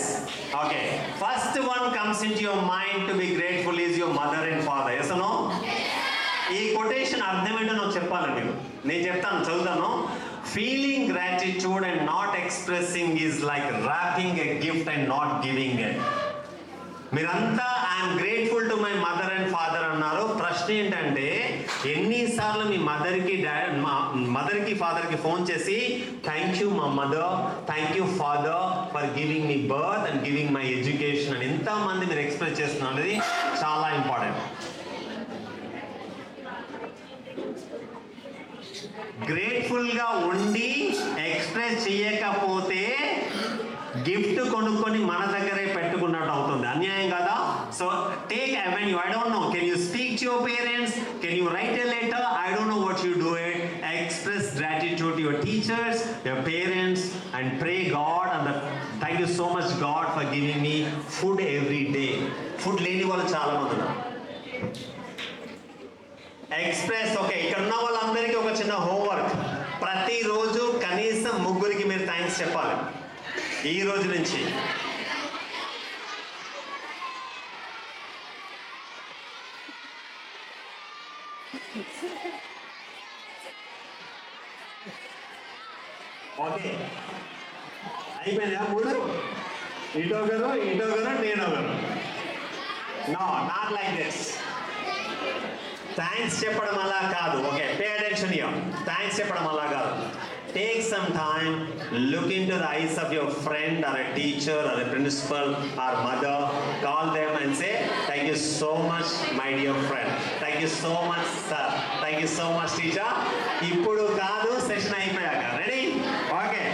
Okay. First one comes into your mind to be grateful is your mother and father. Yes or no? ఈ కొటేషన్ అర్థం ఏంటో నాకు చెప్పాలి మీరు. నేను చెప్తాను, చదువుతాను. Feeling gratitude and not expressing is like wrapping a gift and not giving it. మీరంతా I'm grateful to my mother and father అన్నారు. ప్రశ్న ఏంటంటే, ఎన్నిసార్లు మీ మదర్కి ఫాదర్కి ఫోన్ చేసి థ్యాంక్ యూ మా mother, thank you father for giving me birth and giving my education అని ఎంతమంది మీరు ఎక్స్ప్రెస్ చేస్తున్నారు అనేది చాలా ఇంపార్టెంట్. గ్రేట్ఫుల్గా ఉండి ఎక్స్ప్రెస్ చేయకపోతే గిఫ్ట్ కొనుక్కొని మన దగ్గరే పెట్టుకున్నట్టు అవుతుంది. అన్యాయం కదా? So take avenue. I don't know, can you speak to your parents, can you right a letter, I don't know what you do it. Express gratitude to your teachers, your parents and pray God and thank you so much God for giving me food every day. Food లేని వాళ్ళు చాలా మంది ఉన్నారు. ఎక్స్ప్రెస్. ఓకే, ఇక్కడ ఉన్న వాళ్ళందరికీ ఒక చిన్న హోంవర్క్. ప్రతిరోజు కనీసం 3 మీరు థ్యాంక్స్ చెప్పాలి ఈ రోజు నుంచి. ఓకే, అయిపోయిందా? 3 ఇటొకరు నేనొకరు. No, not like this. Thanks చెప్పడం అలా కాదు. Okay, pay attention here. Thanks చెప్పడం అలా కాదు. Take some time, look into the eyes of your friend or a teacher or a principal or mother. Call them and say, thank you so much, my dear friend. Thank you so much, sir. Thank you so much, teacher. Ippudu kaadu, session ayipayaka. Ready? Okay.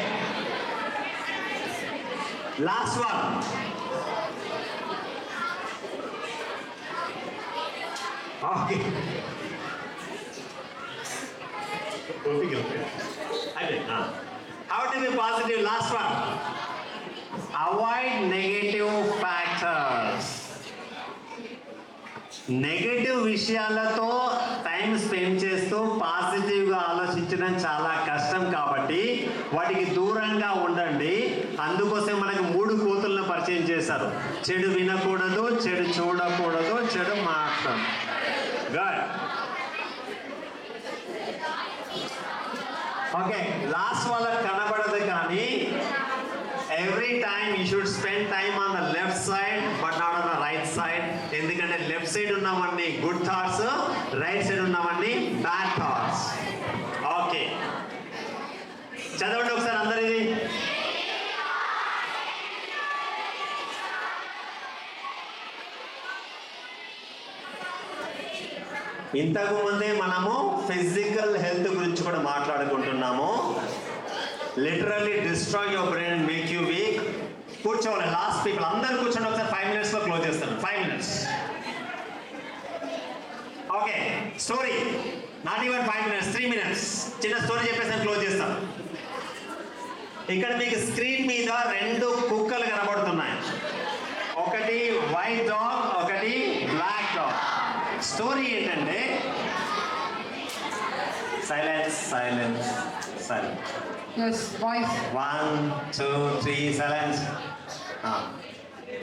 Last one. Okay. How to be positive? Last one. Avoid negative factors. Negative విషయాలతో టైం స్పెండ్ చేస్తూ పాజిటివ్గా ఆలోచించడం చాలా కష్టం కాబట్టి వాటికి దూరంగా ఉండండి. అందుకోసం మనకు 3 కోతులను పరిచయం చేశారు. చెడు వినకూడదు, చెడు చూడకూడదు, చెడు మాట్లాడు. గుడ్. ఓకే, లాస్ట్ వాళ్ళకి కనబడదు కానీ every time you should spend time on the left side but not on the right side. ఎందుకంటే లెఫ్ట్ సైడ్ ఉన్నవన్నీ గుడ్ థాట్స్, రైట్ సైడ్ ఉన్నవన్నీ బ్యాడ్ థాట్స్. ఓకే, చదవండి ఒకసారి అందరు ఇది. ఇంతకు ముందే మనము ఫిజికల్ హెల్త్ గురించి కూడా మాట్లాడుకుంటున్నాము. Literally destroy your brain and make you weak. కూర్చోవాలి. లాస్ట్ పీపుల్ అందరు కూర్చోండి. ఒకసారి 5 minutes లో క్లోజ్ చేస్తాను. 5 minutes. Okay, story. Not even 5 minutes, 3 minutes. చిన్న స్టోరీ చెప్పేసి క్లోజ్ చేస్తాను. ఇక్కడ మీకు స్క్రీన్ మీద 2 కుక్కలు కనబడుతున్నాయి. ఒకటి వైట్ డాగ్, ఒకటి బ్లాక్ డాగ్. స్టోరీ ఏంటంటే, silence silence silence. Yes, voice. 1 2 3 silence.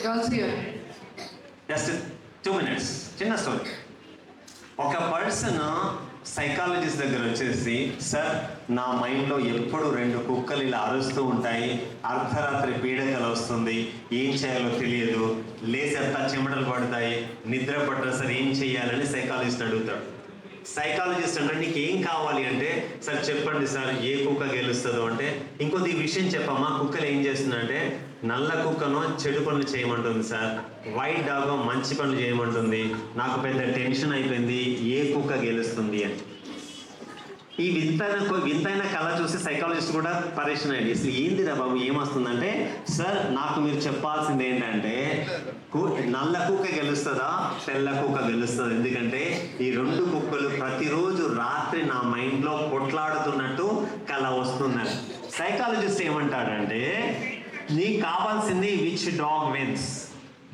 Girls here. Just 2 minutes. చిన్న స్టోరీ. ఒక పర్సన్ సైకాలజిస్ట్ దగ్గర వచ్చేసి, సార్ నా మైండ్లో ఎప్పుడు 2 కుక్కలు ఇలా అరుస్తూ ఉంటాయి, అర్ధరాత్రి పీడకలు వస్తుంది, ఏం చేయాలో తెలియదు, లేసేంత చెమటలు పడతాయి, నిద్ర పట్టరు సార్, ఏం చేయాలని సైకాలజిస్ట్ అడుగుతాడు. సైకాలజిస్ట్ అంటే నీకు ఏం కావాలి అంటే, సార్ చెప్పండి సార్ ఏ కుక్క గెలుస్తుందో అంటే, ఇంకొద్ది విషయం చెప్పమ్మా, కుక్కలు ఏం చేస్తుందంటే నల్ల కుక్కను చెడు పనులు చేయమంటుంది సార్, వైట్ డాగ్ మంచి పనులు చేయమంటుంది, నాకు పెద్ద టెన్షన్ అయిపోయింది, ఏ కుక్క గెలుస్తుంది అని. ఈ వింతైన కళ చూసి సైకాలజిస్ట్ కూడా పరేషన్ అయ్యాడు. అసలు ఏందిరా బాబు ఏమొస్తుందంటే, సార్ నాకు మీరు చెప్పాల్సింది ఏంటంటే నల్ల కుక్క గెలుస్తుందా తెల్ల కుక్క గెలుస్తుంది, ఎందుకంటే ఈ 2 కుక్కలు ప్రతిరోజు రాత్రి నా మైండ్లో కొట్లాడుతున్నట్టు కళ వస్తుందని. సైకాలజిస్ట్ ఏమంటాడంటే, నీకు కావాల్సింది which dog wins.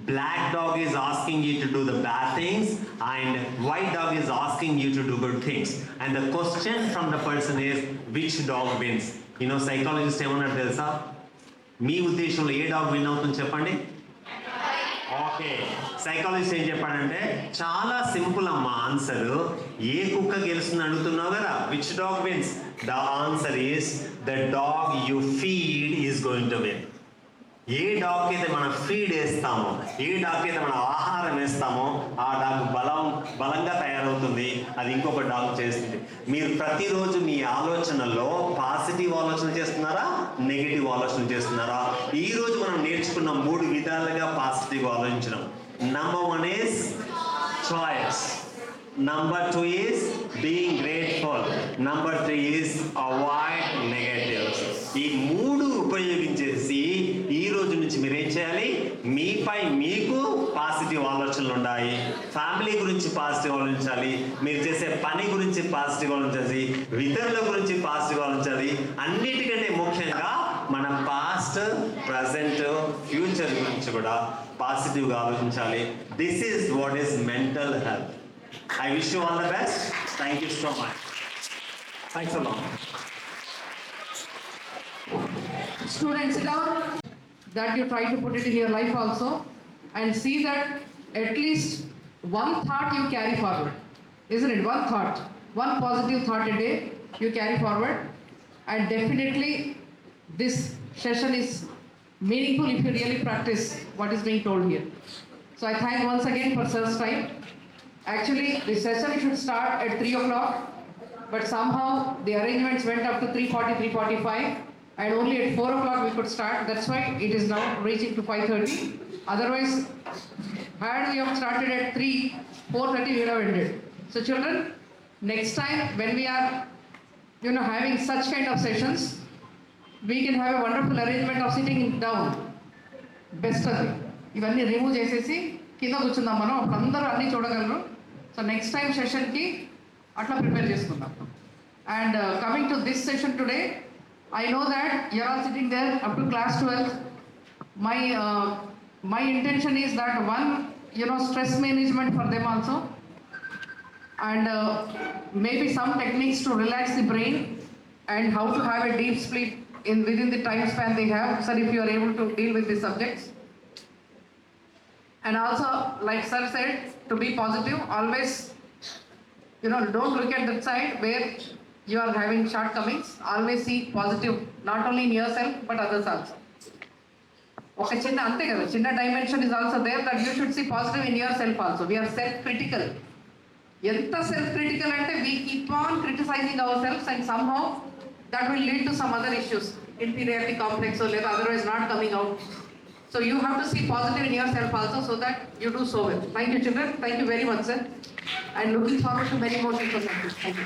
Black dog is asking you to do the bad things and white dog is asking you to do good things. And the question from the person is which dog wins. You know, psychologist ఏమన్నారు తెలుసా? మీ ఉద్దేశంలో ఏ డాగ్ విన్ అవుతుంది చెప్పండి? ఓకే, సైకాలజిస్ట్ ఏం చెప్పాడంటే చాలా సింపుల్ అమ్మా ఆన్సర్. ఏ కుక్క గెలుస్తుంది అడుగుతున్నావు కదా, which dog wins? The answer is the dog you feed is going to win. ఏ డాగ్ అయితే మనం ఫీడ్ వేస్తామో, ఏ డాగ్ అయితే మనం ఆహారం వేస్తామో ఆ డాగ్ బలంగా తయారవుతుంది, అది ఇంకొక డాగ్ చేస్తుంది. మీరు ప్రతిరోజు మీ ఆలోచనలో పాజిటివ్ ఆలోచన చేస్తున్నారా, నెగిటివ్ ఆలోచన చేస్తున్నారా? ఈ రోజు మనం నేర్చుకున్న 3 విధాలుగా పాజిటివ్ ఆలోచించడం. Number 1 is choice, number 2 is being grateful, number 3 is avoid negatives. ఈ 3 ఉపయోగించేసి ఈ రోజు నుంచి మీరు ఏం చేయాలి, మీపై మీకు పాజిటివ్ ఆలోచనలు ఉండాలి, ఫ్యామిలీ గురించి పాజిటివ్ ఆలోచించాలి, మీరు చేసే పని గురించి పాజిటివ్ ఆలోచించాలి, ఇతరుల గురించి పాజిటివ్ ఆలోచించాలి, అన్నిటికంటే ముఖ్యంగా మన పాస్ట్, ప్రజెంట్, ఫ్యూచర్ గురించి కూడా పాజిటివ్గా ఆలోచించాలి. This is what is mental health. I wish you all the best. Thank you so much. Thanks a lot. Students, sit down. That you try to put it in your life also, and see that at least one thought you carry forward. Isn't it? One thought, one positive thought a day you carry forward, and definitely this session is meaningful if you really practice what is being told here. So I thank once again for sir's time. Actually, the session should start at 3 o'clock, but somehow the arrangements went up to 3:40, 3:45, and only at 4 o'clock we could start. That's why it is now reaching to 5:30. Otherwise, had we have started at 3, 4:30 we would have ended. So children, next time when we are, having such kind of sessions, we can have a wonderful arrangement of sitting down. Best of it. ఇవన్నీ రిమూవ్ చేసేసి కింద కూర్చుందాం మనం, అప్పుడు అందరూ అన్నీ చూడగలరు. సో నెక్స్ట్ టైం సెషన్కి అట్లా ప్రిపేర్ చేసుకుందాం. And coming to this session today, I know that you are all sitting there up to class 12th. My intention is that one, stress management for them also, and maybe some techniques to relax the brain and how to have a deep sleep within the time span they have. Sir, if you are able to deal with these subjects. And also, like sir said, to be positive, always, don't look at that side where you are having shortcomings. Always see positive, not only in yourself, but others also. Okay, ante kada, chinna dimension is also there, that you should see positive in yourself also. We are self-critical. Enta self-critical ante we keep on criticizing ourselves, and somehow that will lead to some other issues, inferiority complex or otherwise not coming out. So you have to see positive in yourself also, so that you do so well. Thank you children, thank you very much sir, and looking forward to many more people like this. Thank you.